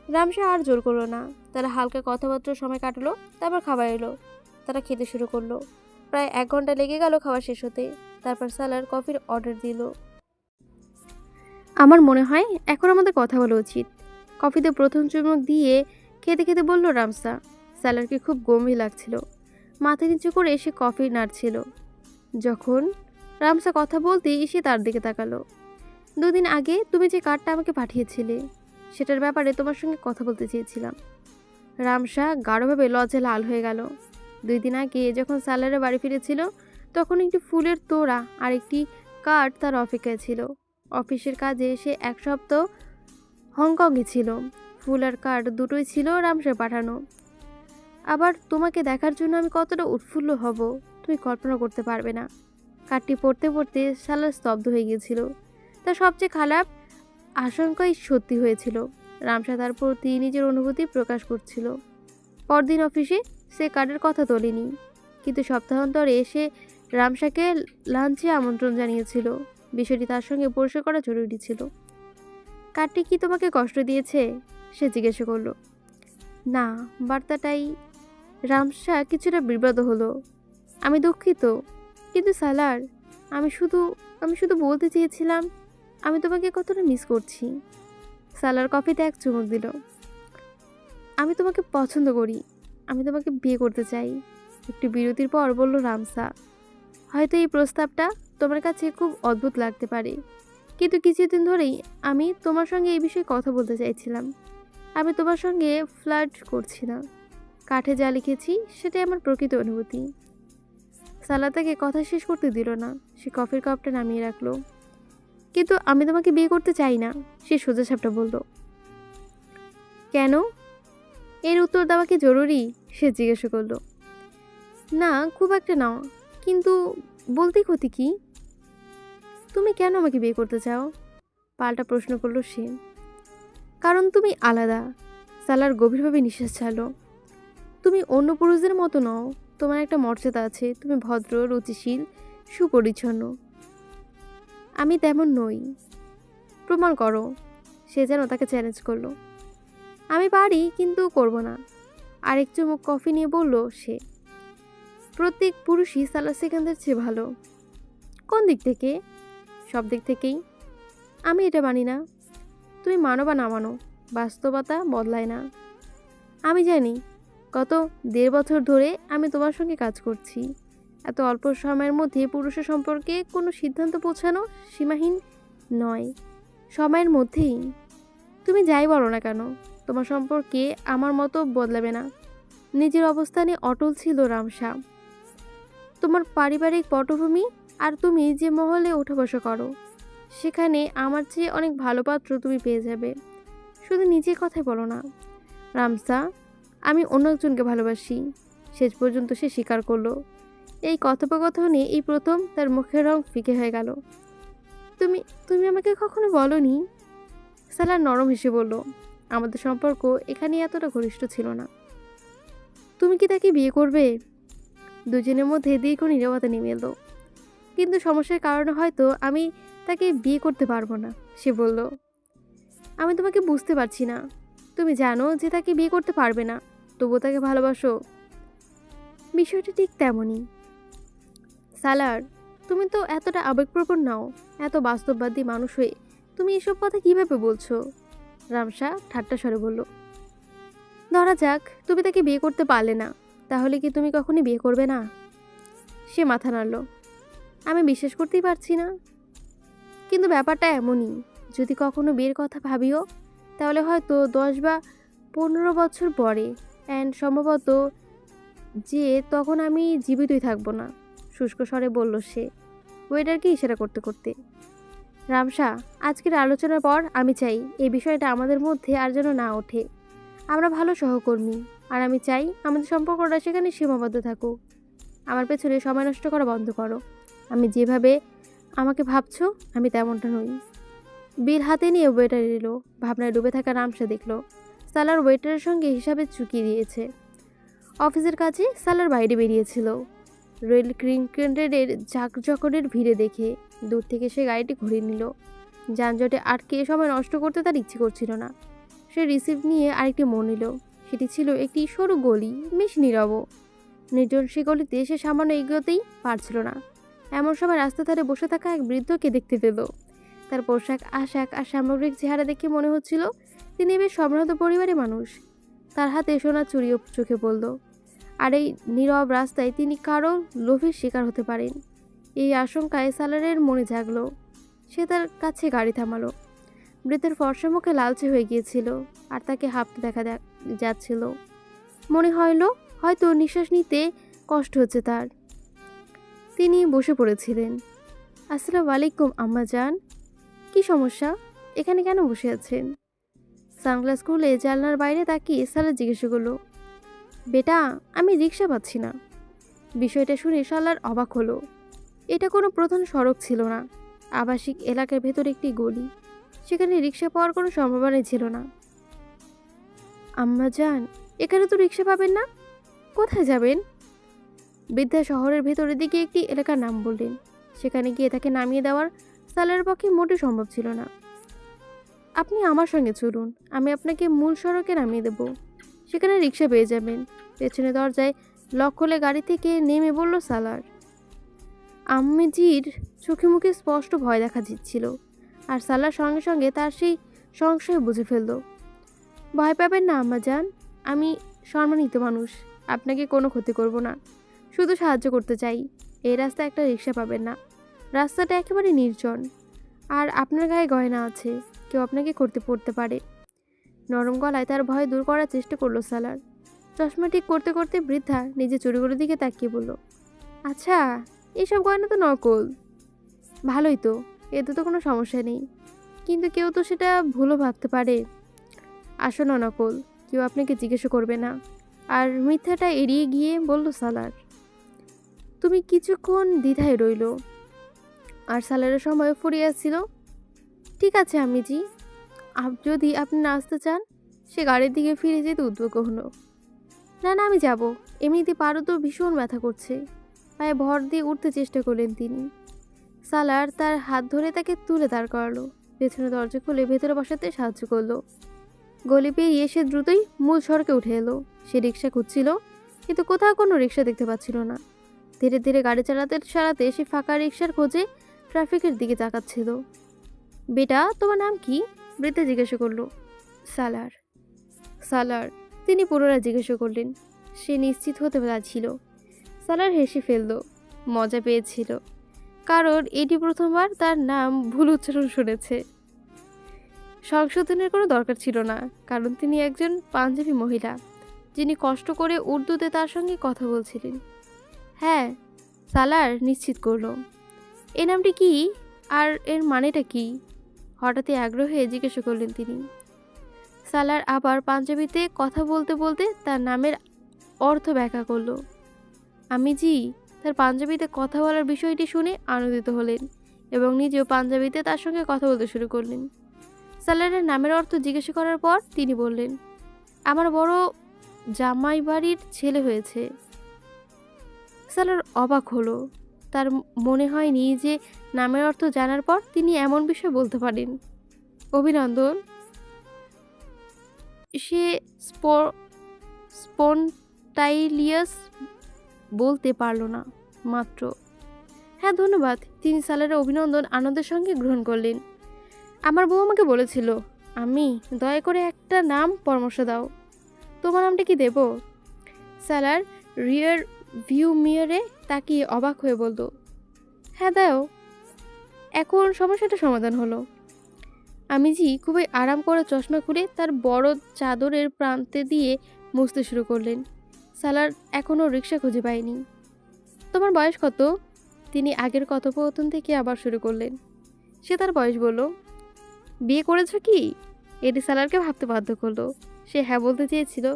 রামসা আর জোর করলো না। তারা হালকা কথাবার্তার সময় কাটলো, তারপর খাবার এলো। তারা খেতে শুরু করলো। প্রায় 1 ঘন্টা লেগে গেল খাবার শেষ হতে। তারপর সালার কফির অর্ডার দিল। আমার মনে হয় এখন আমাদের কথা বলা উচিত, কফিতে প্রথম চুমুক দিয়ে খেতে খেতে বলল রামসা। সালারকে খুব গম্ভীর লাগছিল। মাথা নিচু করে সে কফি নাড়ছিল। যখন রামসা কথা বলতেই সে তার দিকে তাকালো। 2 দিন আগে তুমি যে কার্ডটা আমাকে পাঠিয়েছিলে, সেটার ব্যাপারে তোমার সঙ্গে কথা বলতে চেয়েছিলাম। রামসা গাঢ়ভাবে লজ্জা লাল হয়ে গেল। 2 দিন আগে যখন সালারের বাড়ি ফিরেছিল, তখন একটি ফুলের তোড়া আর একটি কার্ড তার অপেক্ষায় ছিল। অফিসের কাজে সে 1 সপ্তাহ হংকংয়ে ছিল। ফুল আর কার্ড দুটোই ছিল রামসার পাঠানো। আবার তোমাকে দেখার জন্য আমি কতটা উৎফুল্ল হব তুমি কল্পনা করতে পারবে না। কার্ডটি পড়তে পড়তে সালার স্তব্ধ হয়ে গিয়েছিল। তার সবচেয়ে খারাপ আশঙ্কাই সত্যি হয়েছিল। রামসা তার প্রতি নিজের অনুভূতি প্রকাশ করছিল। পরদিন অফিসে সে কার্ডের কথা তোলেনি, কিন্তু সপ্তাহান্তরে এসে রামসাকে লাঞ্চে আমন্ত্রণ জানিয়েছিল। বিষয়টি তার সঙ্গে পরিষ্কার করা জরুরি ছিল। কার্ডটি কি তোমাকে কষ্ট দিয়েছে? সে জিজ্ঞাসা করল। না, বার্তাটাই। রামসা কিছুটা বিব্রত হলো। আমি দুঃখিত, কিন্তু সালার, আমি শুধু আমি শুধু বলতে চেয়েছিলাম আমি তোমাকে কতটা মিস করছি। সালার কফিতে এক চুমুক দিল। আমি তোমাকে পছন্দ করি, আমি তোমাকে বিয়ে করতে চাই। একটু বিরতির পর বলল রামসা, হয়তো এই প্রস্তাবটা তোমার কাছে খুব অদ্ভুত লাগতে পারে, কিন্তু কিছুদিন ধরেই আমি তোমার সঙ্গে এই বিষয়ে কথা বলতে চাইছিলাম। আমি তোমার সঙ্গে ফ্লার্ট করছি না, কাঠে যা লিখেছি সেটাই আমার প্রকৃত অনুভূতি। সালা তাকে কথা শেষ করতে দিল না, সে কফির কাপটা নামিয়ে রাখলো। কিন্তু আমি তোমাকে বিয়ে করতে চাই না, সে সোজাসাপটা বলল। কেন? এর উত্তর দেওয়া কি জরুরি? সে জিজ্ঞাসা করলো। না, খুব একটা না, কিন্তু বলতে ক্ষতি কি? তুমি কেন আমাকে বিয়ে করতে চাও? পাল্টা প্রশ্ন করলো সে। কারণ তুমি আলাদা। সালার গভীরভাবে নিঃশ্বাস ছাড়লো। তুমি অন্য পুরুষদের মতো নও, তোমার একটা মর্যাদা আছে, তুমি ভদ্র, রুচিশীল, সুপরিচ্ছন্ন। আমি তেমন নই। প্রমাণ করো। সে যেন তাকে চ্যালেঞ্জ করলো। আমি পারি, কিন্তু করব না। আরেক চুমুক কফি নিয়ে বলল সে। প্রত্যেক পুরুষই সালার সেকেন্ডের চেয়ে ভালো। কোন দিক থেকে? সব দিক থেকেই। আমি এটা মানি না। তুমি মানো বা না মানো, বাস্তবতা বদলায় না। আমি জানি, গত 1.5 বছর ধরে আমি তোমার সঙ্গে কাজ করছি। এত অল্প সময়ের মধ্যে পুরুষের সম্পর্কে কোনো সিদ্ধান্ত পৌঁছানো সীমাহীন নয়, সময়ের মধ্যেই। তুমি যাই বলো না কেন, তোমার সম্পর্কে আমার মতো বদলাবে না। নিজের অবস্থানে অটল ছিল রামসা। তোমার পারিবারিক পটভূমি আর তুমি যে মহলে ওঠা বসা করো, সেখানে আমার চেয়ে অনেক ভালো পাত্র তুমি পেয়ে যাবে। শুধু নিজের কথাই বলো না। রামসা, আমি অন্য একজনকে ভালোবাসি। শেষ পর্যন্ত সে স্বীকার করলো। এই কথোপকথনে এই প্রথম তার মুখের রং ফিকে হয়ে গেল। তুমি তুমি আমাকে কখনো বলনি। সালার নরম হেসে বলল, আমাদের সম্পর্ক এখানে এতটা ঘনিষ্ঠ ছিল না। তুমি কি তাকে বিয়ে করবে? দুজনের মধ্যে দীর্ঘ নীরবতা নেমে এলো। কিন্তু সমস্যার কারণে হয়তো আমি তাকে বিয়ে করতে পারবো না, সে বলল। আমি তোমাকে বুঝতে পারছি না। তুমি জানো যে তাকে বিয়ে করতে পারবে না, তবুও তাকে ভালোবাসো। বিষয়টা ঠিক তেমনই। সালার, তুমি তো এতটা আবেগপ্রবণ নাও, এত বাস্তববাদী মানুষ হয়ে তুমি এসব কথা কিভাবে বলছো? রামসা ঠাট্টা স্বরে বলল। ধরা যাক তুমি তাকে বিয়ে করতে পারলে না, তাহলে কি তুমি কখনই বিয়ে করবে না? সে মাথা নাড়ল। আমি বিশ্বাস করতেই পারছি না। কিন্তু ব্যাপারটা এমনই, যদি কখনো বিয়ের কথা ভাবিও, তাহলে হয়তো 10 বা 15 বছর পরে, অ্যান্ড সম্ভবত যে তখন আমি জীবিতই থাকবো না, শুষ্ক স্বরে বলল সে, ওয়েটারকে ইশারা করতে করতে। রামসা, আজকের আলোচনার পর আমি চাই এই বিষয়টা আমাদের মধ্যে আর যেন না ওঠে। আমরা ভালো সহকর্মী, আর আমি চাই আমাদের সম্পর্কটা সেখানে সীমাবদ্ধ থাকুক। আমার পেছনে সময় নষ্ট করা বন্ধ করো। আমি যেভাবে আমাকে ভাবছো, আমি তেমনটা নই। বিল হাতে নিয়ে ওয়েটার এলো। ভাবনায় ডুবে থাকা রামসা দেখল সালার ওয়েটারের সঙ্গে হিসাবে চুকিয়ে দিয়েছে। অফিসের কাছে সালার বাইরে বেরিয়েছিল। রেল ক্রিকেটের ঝাঁকঝকনের ভিড়ে দেখে দূর থেকে সে গাড়িটি ঘুরিয়ে নিল। যানজটে আটকে সময় নষ্ট করতে তার ইচ্ছে করছিল না। সে রিসিভ নিয়ে আরেকটি মোড় নিল। সেটি ছিল একটি সরু গলি, বেশ নীরব। নির্জন সে গলিতে সে সামান্য এগোতেই পারছিল না। এমন সময় রাস্তা ধারে বসে থাকা এক বৃদ্ধকে দেখতে পেল। তার পোশাক আশাক আর সামগ্রিক চেহারা দেখে মনে হচ্ছিল তিনি বেশ সমৃদ্ধ পরিবারের মানুষ। তার হাতে সোনার চুড়িও চোখে পড়ল। আর এই নীরব রাস্তায় তিনি কারো লোভের শিকার হতে পারেন, এই আশঙ্কায় সালারের মনে জাগলো। সে তার কাছে গাড়ি থামালো। বৃদ্ধের ফর্সা মুখে লালচে হয়ে গিয়েছিল, আর তাকে হাঁপতে দেখা যাচ্ছিল। মনে হইল হয়তো নিঃশ্বাস নিতে কষ্ট হচ্ছে তার। তিনি বসে পড়েছিলেন। আসসালামু আলাইকুম আম্মাজান। কি সমস্যা? এখানে কেন বসে আছেন? সানগ্লাস খুলে জানলার বাইরে তাকিয়ে সালার জিজ্ঞাসা করলো। বেটা, আমি রিক্সা পাচ্ছি না। বিষয়টা শুনে সালার অবাক হলো। এটা কোনো প্রধান সড়ক ছিল না, আবাসিক এলাকার ভেতর একটি গলি। সেখানে রিক্সা পাওয়ার কোনো সম্ভাবনাই ছিল না। আম্মাজান, এখানে তো রিক্সা পাবেন না, কোথায় যাবেন? বৃদ্ধা শহরের ভেতরের দিকে একটি এলাকার নাম বললেন। সেখানে গিয়ে তাকে নামিয়ে দেওয়ার সালারের পক্ষে মোটে সম্ভব ছিল না। আপনি আমার সঙ্গে চলুন, আমি আপনাকে মূল সড়কে নামিয়ে দেব। সেখানে রিক্সা পেয়ে যাবেন। পেছনে দরজায় লক খুলে গাড়ি থেকে নেমে বলল সালার। আম্মিজির চোখে মুখে স্পষ্ট ভয় দেখা দিচ্ছিল, আর সালার সঙ্গে সঙ্গে তার সেই সংশয় বুঝে ফেলল। ভয় পাবেন না আম্মাজান, আমি সম্মানিত মানুষ, আপনাকে কোনো ক্ষতি করব না, শুধু সাহায্য করতে চাই। এই রাস্তায় একটা রিক্সা পাবেন না, রাস্তাটা একেবারে নির্জন, আর আপনার গায়ে গয়না আছে, কেউ আপনাকে করতে পড়তে পারে। নরম গলায় তার ভয় দূর করার চেষ্টা করলো সালার। চশমা ঠিক করতে করতে বৃদ্ধা নিজে চুড়িগুলোর দিকে তাকিয়ে বলল, আচ্ছা, এইসব গয়না তো নকল। ভালোই তো, এতে তো কোনো সমস্যা নেই, কিন্তু কেউ তো সেটা ভুলও ভাবতে পারে। আসো না নকল, কেউ আপনাকে জিজ্ঞেস করবে না। আর মিথ্যাটা এড়িয়ে গিয়ে বলল সালার। তুমি কিছুক্ষণ দ্বিধায় রইল, আর সালারের সময় ফুরিয়ে আসছিল। ঠিক আছে আম্মিজি, যদি আপনি না আসতে চান। সে গাড়ির দিকে ফিরে যেতে উদ্যোগ হলো। না না, আমি যাব, এমনিতে পারও তো ভীষণ ব্যথা করছে। পায়ে ভর দিয়ে উঠতে চেষ্টা করলেন তিনি। সালার তার হাত ধরে তাকে তুলে দাঁড় করালো, পেছনে দরজা খুলে ভেতরে বসাতে সাহায্য করলো। গলি পেরিয়ে সে দ্রুতই মূল সড়কে উঠে এলো। সে রিক্সা খুঁজছিল, কিন্তু কোথাও কোনো রিক্সা দেখতে পাচ্ছিল না। ধীরে ধীরে গাড়ি চালাতে চালাতে সে ফাঁকা রিক্সার খোঁজে ট্রাফিকের দিকে তাকাচ্ছিল। বেটা, তোমার নাম কি? বৃদ্ধা জিজ্ঞাসা করলো। সালার। সালার, তিনি পুনরায় জিজ্ঞাসা করলেন। সে নিশ্চিত হতে পারছিল। সালার হেসে ফেলল, মজা পেয়েছিল, কারণ এটি প্রথমবার তার নাম ভুল উচ্চারণ শুনেছে। সংশোধনের কোনো দরকার ছিল না, কারণ তিনি একজন পাঞ্জাবি মহিলা, যিনি কষ্ট করে উর্দুতে তার সঙ্গে কথা বলছিলেন। হ্যাঁ, সালার নিশ্চিত করল। এই নামটি কি, আর এর মানেটা কি? হঠাৎই আগ্রহে জিজ্ঞাসা করলেন তিনি। সালার আবার পাঞ্জাবিতে কথা বলতে বলতে তার নামের অর্থ ব্যাখ্যা করল। আমিজি তার পাঞ্জাবিতে কথা বলার বিষয়টি শুনে আনন্দিত হলেন এবং নিজেও পাঞ্জাবিতে তার সঙ্গে কথা বলতে শুরু করলেন। সালারের নামের অর্থ জিজ্ঞাসা করার পর তিনি বললেন, আমার বড় জামাই বাড়ির ছেলে হয়েছে। সালার অবাক হলো। তার মনে হয়নি যে নামের অর্থ জানার পর তিনি এমন বিষয় বলতে পারেন। অভিনন্দন। সে স্পন্টাইলিয়াস বলতে পারল না মাত্র। হ্যাঁ, ধন্যবাদ। তিনি সালারের অভিনন্দন আনন্দের সঙ্গে গ্রহণ করলেন। আমার বউ আমাকে বলেছিল, আমি দয়া করে একটা নাম পরামর্শ দাও। তোমার নামটা কি দেব? সালার রিয়ার ভিউ মিররে তাকিয়ে অবাক হয়ে বলল, হ্যাঁ দাও। এখন সমস্যাটা সমাধান হলো। আমিজি খুবই আরাম করে চশমা খুলে তার বড় চাদরের প্রান্তে দিয়ে মুছতে শুরু করলেন। সালার এখনও রিক্সা খুঁজে পায়নি। তোমার বয়স কত? তিনি আগের কথোপকথন থেকে আবার শুরু করলেন। সে তার বয়স বলল। বিয়ে করেছ কি? এটি সালারকে ভাবতে বাধ্য করলো। সে হ্যাঁ বলতে চেয়েছিল,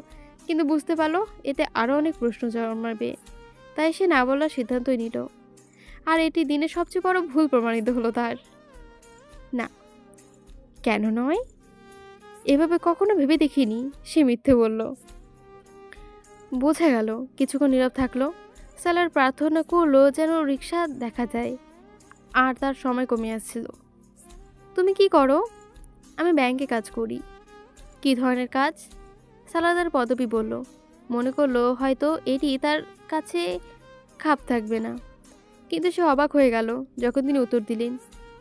কিন্তু বুঝতে পারলো এতে আরও অনেক প্রশ্ন জন্মাবে, তাই সে না বলার সিদ্ধান্তই নিল। আর এটি দিনের সবচেয়ে বড় ভুল প্রমাণিত হলো তার। না। কেন নয়? এভাবে কখনো ভেবে দেখিনি, সে মিথ্যে বলল। বোঝা গেল। কিছুক্ষণ নীরব থাকলো। সালার প্রার্থনা করলো যেন রিক্সা দেখা যায়, আর তার সময় কমে আসছিল। তুমি কি করো? আমি ব্যাংকে কাজ করি। কি ধরনের কাজ? সালার তার পদবি বলল। মনে করলো হয়তো এটি তার কাছে খাপ থাকবে না, কিন্তু সে অবাক হয়ে গেল যখন তিনি উত্তর দিলেন,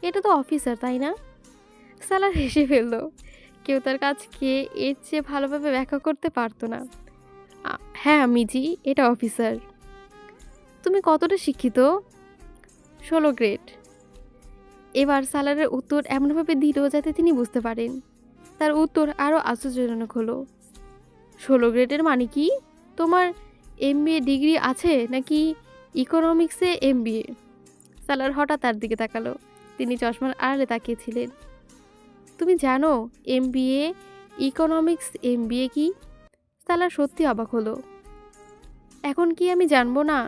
এটা তো অফিসার, তাই না? সালার হেসে ফেলল। কেউ তার কাজকে এর চেয়ে ভালোভাবে ব্যাখ্যা করতে পারতো না। হ্যাঁ মিজি, এটা অফিসার। তুমি কতটা শিক্ষিত? 16 গ্রেড। এবার সালারের উত্তর এমনভাবে দিল যাতে তিনি বুঝতে পারেন। তার উত্তর আরও আশ্চর্যজনক হলো। 16 গ্রেডের মানে কি? তোমার MBA ডিগ্রি আছে নাকি ইকোনমিক্সে MBA? সালার হঠাৎ তার দিকে তাকালো। তিনি চশমার আড়ালে তাকিয়েছিলেন। তুমি জানো MBA, ইকোনমিক্স MBA কি? সালার সত্যি অবাক হলো। এখন কি আমি জানবো না?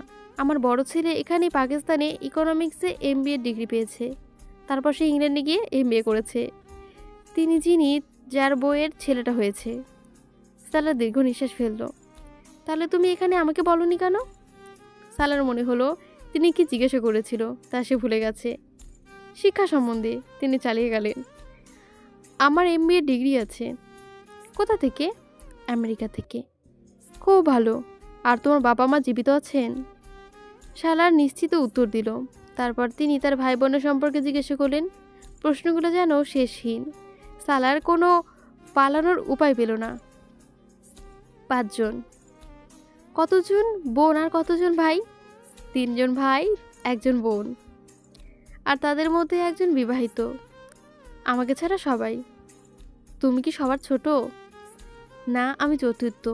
আমার বড় ছেলে এখানে পাকিস্তানে ইকোনমিক্সে MBA ডিগ্রি পেয়েছে, তারপর সে ইংল্যান্ডে গিয়ে MBA করেছে। তিনি যিনি যার বউয়ের ছেলেটা হয়েছে। সালার দীর্ঘ নিঃশ্বাস ফেলল। তাহলে তুমি এখানে আমাকে বলনি কেন? সালার মনে হলো তিনি কি জিজ্ঞাসা করেছিল তা সে ভুলে গেছে। শিক্ষা সম্বন্ধে তিনি চালিয়ে গেলেন। আমার MBA ডিগ্রি আছে। কোথা থেকে? আমেরিকা থেকে। খুব ভালো। আর তোমার বাবা মা জীবিত আছেন? সালার নিশ্চিত উত্তর দিল। তারপর তিনি তার ভাই বোনের সম্পর্কে জিজ্ঞাসা করলেন। প্রশ্নগুলো যেন শেষহীন। সালার কোনো পালানোর উপায় পেল না। 5 জন। কতজন বোন আর কতজন ভাই? 3 জন ভাই, 1 জন বোন, আর তাদের মধ্যে একজন বিবাহিত। আমাকে ছাড়া সবাই। তুমি কি সবার ছোট? না, আমি চতুর্থ।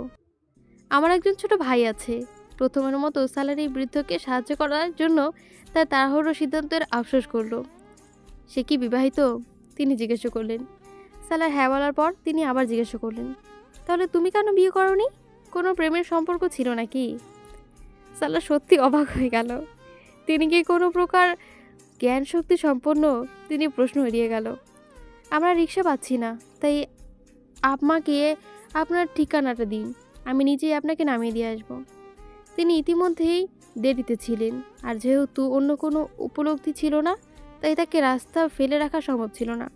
আমার একজন ছোট ভাই আছে। প্রথমের মতো সালার এই বৃদ্ধকে সাহায্য করার জন্য তার তাড়াহুড়ো সিদ্ধান্তের আফসোস করল। সে কি বিবাহিত? তিনি জিজ্ঞাসা করলেন। সালার হ্যাঁ বলার পর তিনি আবার জিজ্ঞাসা করলেন, তাহলে তুমি কেন বিয়ে করনি? কোনো প্রেমের সম্পর্ক ছিল নাকি? সালা সত্যি অবাক হয়ে গেল। তিনি কি কোনো প্রকার জ্ঞান শক্তি সম্পন্ন? তিনি প্রশ্ন এড়িয়ে গেল। আমরা রিক্সা পাচ্ছি না, তাই আমাকে আপনার ঠিকানাটা দিন, আমি নিজেই আপনাকে নামিয়ে দিয়ে আসব। তিনি ইতিমধ্যেই দেরিতে ছিলেন, আর যেহেতু অন্য কোনো উপলব্ধি ছিল না, তাই তাকে রাস্তা ফেলে রাখা সম্ভব ছিল না।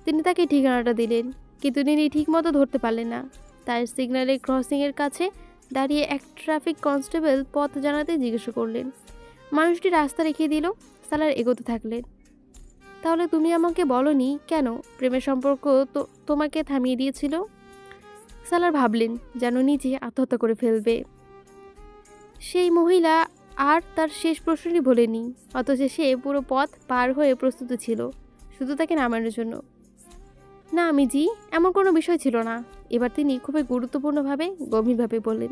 তিনি তাকে ঠিকানাটা দিলেন, কিন্তু তিনি ঠিকমতো ধরতে পারলেন না। তার সিগন্যালের ক্রসিংয়ের কাছে দাঁড়িয়ে এক ট্রাফিক কনস্টেবল পথ জানাতে জিজ্ঞাসা করলেন। মানুষটি রাস্তা রেখে দিল। সালার এগোতে থাকলেন। তাহলে তুমি আমাকে বলনি কেন প্রেমের সম্পর্ক তোমাকে থামিয়ে দিয়েছিল? সালার ভাবলেন যেন নিজে আত্মহত্যা করে ফেলবে। সেই মহিলা আর তার শেষ প্রশ্নটি বলেনি, অথচ সে পুরো পথ পার হয়ে প্রস্তুত ছিল শুধু তাকে নামানোর জন্য। না আমিজি, এমন কোনো বিষয় ছিল না। এবার তিনি খুবই গুরুত্বপূর্ণভাবে গভীরভাবে বললেন,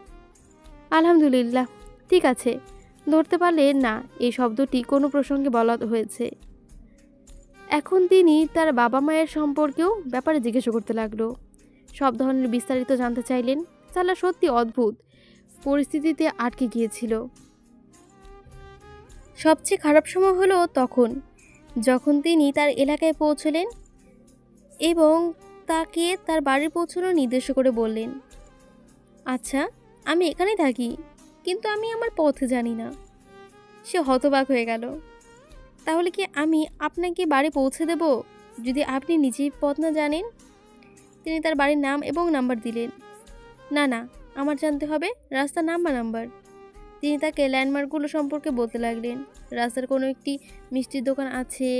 আলহামদুলিল্লাহ। ঠিক আছে, ধরতে পারলেন না এই শব্দটি কোনো প্রসঙ্গে বলা হয়েছে। এখন তিনি তার বাবা মায়ের সম্পর্কেও ব্যাপারে জিজ্ঞাসা করতে লাগলো। সব ধরনের বিস্তারিত জানতে চাইলেন। সালা সত্যি অদ্ভুত পরিস্থিতিতে আটকে গিয়েছিল। সবচেয়ে খারাপ সময় হলো যখন তিনি তার এলাকায় পৌঁছলেন এবং তাকে তার বাড়ি পৌঁছানোর নির্দেশ করে বললেন, আচ্ছা আমি এখানেই থাকি, কিন্তু আমি আমার পথ জানি না। সে হতবাক হয়ে গেল। তাহলে কি আমি আপনাকে বাড়ি পৌঁছে দেব যদি আপনি নিজেই পথ না জানেন? তিনি তার বাড়ির নাম এবং নাম্বার দিলেন। না না, আমার জানতে হবে রাস্তার নাম বা নাম্বার। তিনি তাকে ল্যান্ডমার্কগুলো সম্পর্কে বলতে লাগলেন। রাস্তার কোনো একটি মিষ্টির দোকান আছে,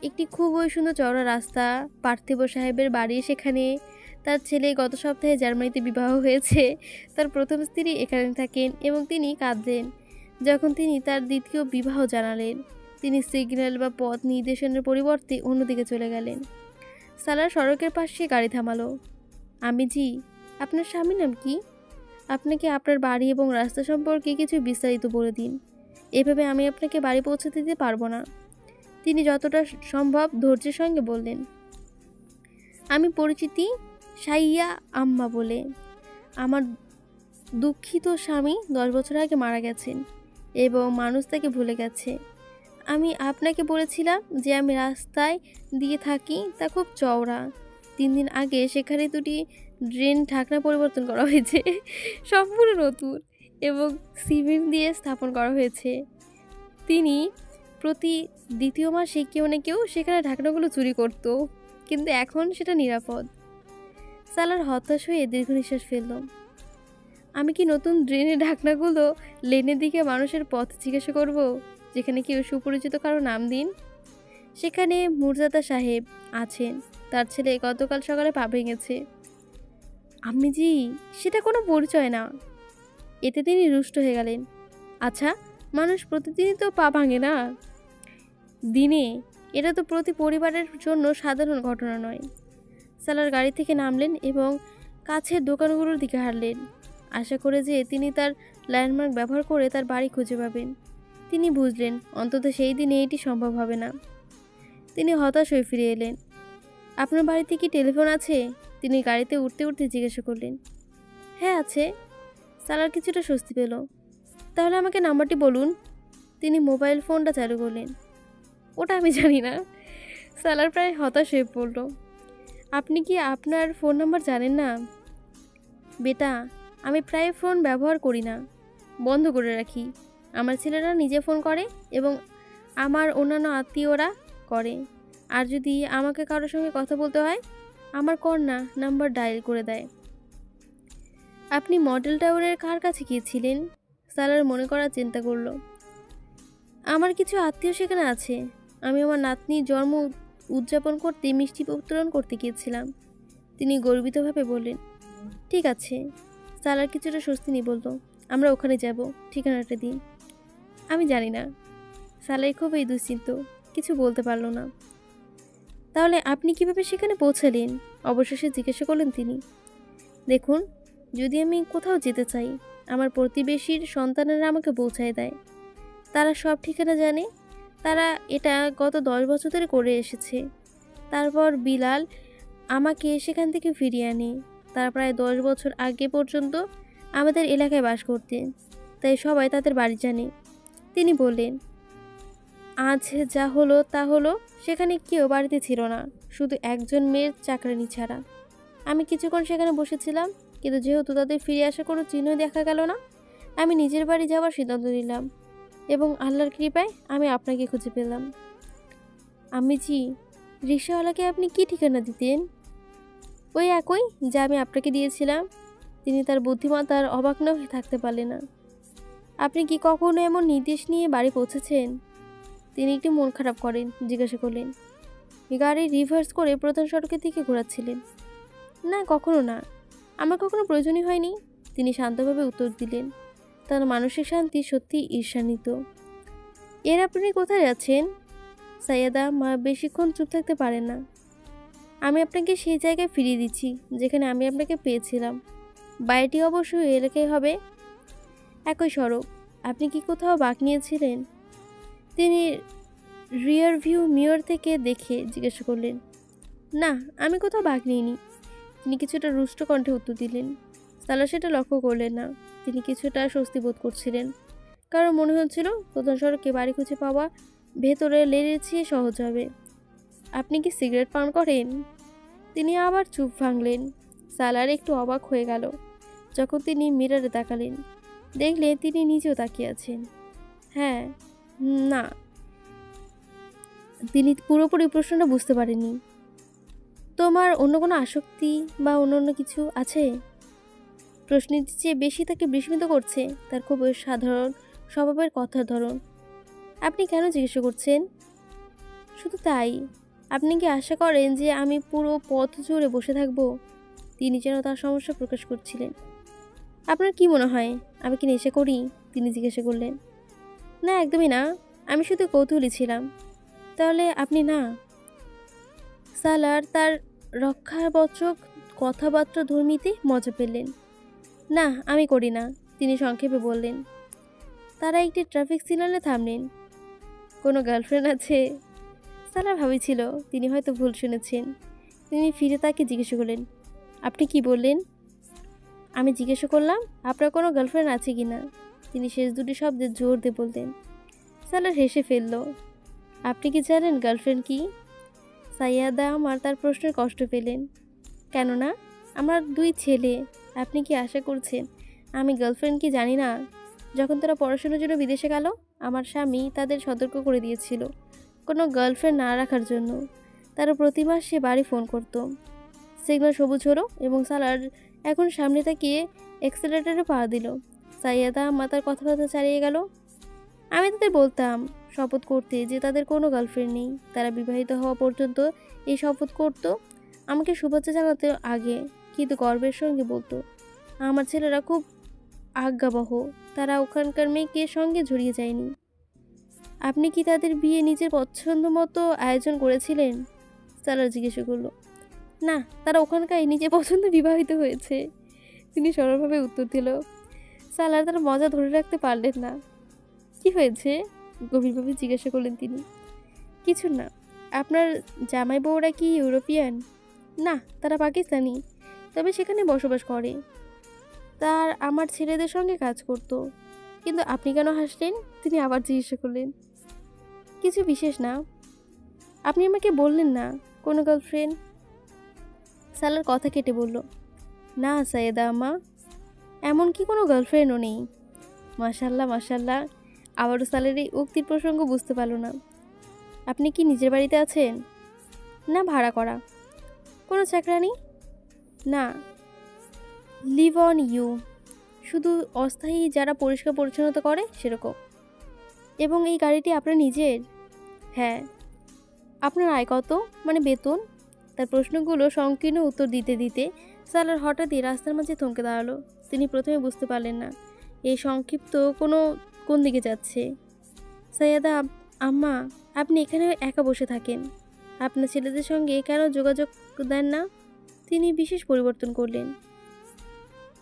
একটি খুবই সুন্দর চওড়া রাস্তা, পার্থিব সাহেবের বাড়ি সেখানে, তার ছেলে গত সপ্তাহে জার্মানিতে বিবাহ হয়েছে, তার প্রথম স্ত্রী এখানে থাকেন এবং তিনি কাঁদলেন যখন তিনি তার দ্বিতীয় বিবাহ জানালেন। তিনি সিগন্যাল বা পথ নির্দেশনের পরিবর্তে অন্যদিকে চলে গেলেন। সালার সড়কের পাশে গাড়ি থামালো। আমিজি, আপনার স্বামীর নাম কি? আপনাকে আপনার বাড়ি এবং রাস্তা সম্পর্কে কিছু বিস্তারিত বলে দিন। এভাবে আমি আপনাকে বাড়ি পৌঁছে দিতে পারবো না। তিনি যতটা সম্ভব ধৈর্যের সঙ্গে বললেন, আমি পরিচিতি সাইয়া আম্মা বলে। আমার দুঃখিত স্বামী 10 বছর আগে মারা গেছেন এবং মানুষ তাকে ভুলে গেছে। আমি আপনাকে বলেছিলাম যে আমি রাস্তায় দিয়ে থাকি, তা খুব চওড়া। 3 দিন আগে সেখানে 2টি ড্রেন ঢাকনা পরিবর্তন করা হয়েছে, সম্পূর্ণ নতুন এবং সিমেন্ট দিয়ে স্থাপন করা হয়েছে। তিনি প্রতি দ্বিতীয় মাসে কেউ না কেউ সেখানে ঢাকনাগুলো চুরি করত, কিন্তু এখন সেটা নিরাপদ। সালার হতাশ হয়ে দীর্ঘ নিঃশ্বাস ফেলল। আমি কি নতুন ড্রেনের ঢাকনাগুলো লেনের দিকে মানুষের পথ জিজ্ঞাসা করব, যেখানে কেউ সুপরিচিত কারো নাম দিন? সেখানে মুরজাদা সাহেব আছেন, তার ছেলে গতকাল সকালে পা ভেঙেছে। আম্মিজি, সেটা কোনো পরিচয় না। এতে তিনি রুষ্ট হয়ে গেলেন। আচ্ছা, মানুষ প্রতিদিনই তো পা ভাঙে না দিনে, এটা তো প্রতি পরিবারের জন্য সাধারণ ঘটনা নয়। সালার গাড়ি থেকে নামলেন এবং কাছের দোকানগুলোর দিকে হাঁটলেন, আশা করে যে তিনি তার ল্যান্ডমার্ক ব্যবহার করে তার বাড়ি খুঁজে পাবেন। তিনি বুঝলেন অন্তত সেই দিনে এটি সম্ভব হবে না। তিনি হতাশ হয়ে ফিরে এলেন। আপনার বাড়িতে কি টেলিফোন আছে? তিনি গাড়িতে উঠতে উঠতে জিজ্ঞাসা করলেন। হ্যাঁ আছে। সালার কিছুটা স্বস্তি পেল। তাহলে আমাকে নাম্বারটি বলুন। তিনি মোবাইল ফোনটা চালু করলেন। ওটা আমি জানি না। সালার প্রায় হতাশ হয়ে পড়ল। আপনি কি আপনার ফোন নাম্বার জানেন না? বেটা, আমি প্রায় ফোন ব্যবহার করি না, বন্ধ করে রাখি। আমার ছেলেরা নিজে ফোন করে এবং আমার অন্যান্য আত্মীয়রা করে। আর যদি আমাকে কারোর সঙ্গে কথা বলতে হয়, আমার কন্যা নাম্বার ডায়াল করে দেয়। আপনি মডেল টাউনের কার কাছে গিয়েছিলেন? সালার মনে করার চিন্তা করল। আমার কিছু আত্মীয় সেখানে আছে। আমি আমার নাতনির জন্ম উদযাপন করতে মিষ্টি বিতরণ করতে গিয়েছিলাম। তিনি গর্বিতভাবে বললেন। ঠিক আছে। সালার কিছুটা স্বস্তি নিয়ে বলল, আমরা ওখানে যাব, ঠিকানাটা দিন। আমি জানি না। সালাই খুবই দুশ্চিন্ত, কিছু বলতে পারল না। তাহলে আপনি কিভাবে সেখানে পৌঁছালেন? অবশেষে জিজ্ঞাসা করলেন তিনি। দেখুন, যদি আমি কোথাও যেতে চাই, আমার প্রতিবেশীর সন্তানেরা আমাকে পৌঁছায় দেয়। তারা সব ঠিকানা জানে। তারা এটা গত 10 বছর ধরে করে এসেছে। তারপর বিলাল আমাকে সেখান থেকে ফিরিয়ে আনে। তারা প্রায় 10 বছর আগে পর্যন্ত আমাদের এলাকায় বাস করতেন, তাই সবাই তাদের বাড়ি জানে। তিনি বললেন, আজ যা হলো তা হলো, সেখানে কেউ বাড়িতে ছিল না, শুধু একজন মেয়ের চাকরানি ছাড়া। আমি কিছুক্ষণ সেখানে বসেছিলাম, কিন্তু যেহেতু তাদের ফিরে আসার কোনো চিহ্নই দেখা গেল না, আমি নিজের বাড়ি যাওয়ার সিদ্ধান্ত নিলাম এবং আল্লাহর কৃপায় আমি আপনাকে খুঁজে পেলাম। আম্মিজি, রিকশাওয়ালাকে আপনি কি ঠিকানা দিতেন? ওই একই যা আমি আপনাকে দিয়েছিলাম। তিনি তার বুদ্ধিমত্তার অবাক না হয়ে থাকতে পারলেন না। আপনি কি কখনো এমন নির্দেশ নিয়ে বাড়ি পৌঁছেছেন? তিনি একটু মন খারাপ করেন, জিজ্ঞাসা করলেন। গাড়ি রিভার্স করে প্রধান সড়কের দিকে ঘোরাচ্ছিলেন। না, কখনো না। আমার কখনো প্রয়োজনই হয়নি, তিনি শান্তভাবে উত্তর দিলেন। তার মানসিক শান্তি সত্যি ঈর্ষান্বিত। এর আপনি কোথায় যাচ্ছেন? সাইয়েদা মা বেশিক্ষণ চুপ থাকতে পারেন না। আমি আপনাকে সেই জায়গায় ফিরিয়ে দিচ্ছি যেখানে আমি আপনাকে পেয়েছিলাম। বাড়িটি অবশ্যই এলাকায় হবে। একই সড়ক। আপনি কি কোথাও বাঁক নিয়েছিলেন? তিনি রিয়ার ভিউ মিরর থেকে দেখে জিজ্ঞাসা করলেন। না, আমি কোথাও বাঁক নিইনি, তিনি কিছুটা রুষ্ট কণ্ঠে উত্তর দিলেন। সালা সেটা লক্ষ্য করলেন না। তিনি কিছুটা স্বস্তি বোধ করছিলেন, কারণ মনে হচ্ছিল প্রধান সড়কে বাড়ি খুঁজে পাওয়া ভেতরে লেনের চেয়ে সহজ হবে। আপনি কি সিগারেট পান করেন? তিনি আবার চুপ ভাঙলেন। সালার একটু অবাক হয়ে গেল যখন তিনি মিররে তাকালেন। দেখলেন তিনি নিজেও তাকিয়ে আছেন। হ্যাঁ, না। তিনি পুরোপুরি প্রশ্নটা বুঝতে পারেননি। তোমার অন্য কোনো আসক্তি বা অন্য কিছু আছে? প্রশ্নের চেয়ে বেশি তাকে বিস্মিত করছে তার খুব সাধারণ স্বভাবের কথার ধরন। আপনি কেন জিজ্ঞাসা করছেন? শুধু তাই। আপনি কি আশা করেন যে আমি পুরো পথ জুড়ে বসে থাকব? তিনি যেন তার সমস্যা প্রকাশ করছিলেন। আপনার কি মনে হয় আমি কি নেশা করি? তিনি জিজ্ঞাসা করলেন। না, একদমই না। আমি শুধু কৌতূহলী ছিলাম। তাহলে আপনি না? সালার তার রক্ষাবচক কথাবার্তা ধর্মীতে মজা পেলেন। না, আমি করি না, তিনি সংক্ষেপে বললেন। তারা একটি ট্রাফিক সিগন্যালে থামলেন। কোনো গার্লফ্রেন্ড আছে? সালা ভাবেছিল তিনি হয়তো ভুল শুনেছেন। তিনি ফিরে তাকে জিজ্ঞাসা করলেন, আপনি কি বললেন? আমি জিজ্ঞাসা করলাম আপনার কোনো গার্লফ্রেন্ড আছে কি না। তিনি শেষ দুটি শব্দে জোর দিয়ে বললেন। সালার হেসে ফেলল। আপনি কি জানেন গার্লফ্রেন্ড কি? সাইয়াদা আমার তার প্রশ্নের কষ্ট পেলেন। কেননা আমার 2 ছেলে। আপনি কি আশা করছেন আমি গার্লফ্রেন্ড কি জানি না? যখন তারা পড়াশোনার জন্য বিদেশে গেল, আমার স্বামী তাদের সতর্ক করে দিয়েছিল কোনো গার্লফ্রেন্ড না রাখার জন্য। তারা প্রতি মাসে বাড়ি ফোন করতো। সিগন্যাল সবুজ হলো এবং সালার এখন সামনে তাকিয়ে অ্যাক্সেলারেটরে পা দিল। সাইয়াদা মাতার কথাবার্তা চালিয়ে গেল। আমি তাদের বলতাম শপথ করতে যে তাদের কোনো গার্লফ্রেন্ড নেই। তারা বিবাহিত হওয়া পর্যন্ত এই শপথ করতো আমাকে শুভেচ্ছা জানাতে আগে, কিন্তু গর্বের সঙ্গে বলতো আমার ছেলেরা খুব আজ্ঞাবহ, তারা ওখানকার মেয়েকে সঙ্গে জড়িয়ে যায়নি। আপনি কি তাদের বিয়ে নিজের পছন্দ মতো আয়োজন করেছিলেন? সালার জিজ্ঞাসা করলো। না, তারা ওখানকার নিজের পছন্দে বিবাহিত হয়েছে, তিনি সরলভাবে উত্তর দিল। সালার তার মজা ধরে রাখতে পারলেন না। কি হয়েছে? গভীরভাবে জিজ্ঞাসা করলেন তিনি। কিছু না। আপনার জামাই বউরা কি ইউরোপিয়ান? না, তারা পাকিস্তানি, তবে সেখানে বসবাস করে। তার আমার ছেলেদের সঙ্গে কাজ করত। কিন্তু আপনি কেন হাসলেন? তিনি আবার জিজ্ঞাসা করলেন। কিছু বিশেষ না। আপনি আমাকে বললেন না কোনো গার্লফ্রেন্ড? সালার কথা কেটে বলল, না সাইয়েদা আম্মা, এমনকি কোনো গার্লফ্রেন্ডও নেই। মাশাল্লাহ মাশাল্লাহ। আবারও সালের এই উক্তির প্রসঙ্গ বুঝতে পারল না। আপনি কি নিজের বাড়িতে আছেন? না, ভাড়া করা। কোনো চাকরানি? না। লিভ অন ইউ, শুধু অস্থায়ী যারা পরিষ্কার পরিচ্ছন্নতা করে সেরকম। এবং এই গাড়িটি আপনার নিজের? হ্যাঁ। আপনার আয় কত, মানে বেতন? তার প্রশ্নগুলো সংকীর্ণ উত্তর দিতে দিতে সালার হঠাৎই রাস্তার মাঝে থমকে দাঁড়ালো। তিনি প্রথমে বুঝতে পারলেন না এই সংক্ষিপ্ত কোন দিকে যাচ্ছে। সাইয়াদা আম্মা, আপনি এখানে একা বসে থাকেন, আপনার ছেলেদের সঙ্গে কেন যোগাযোগ দেন না? তিনি বিশেষ পরিবর্তন করলেন।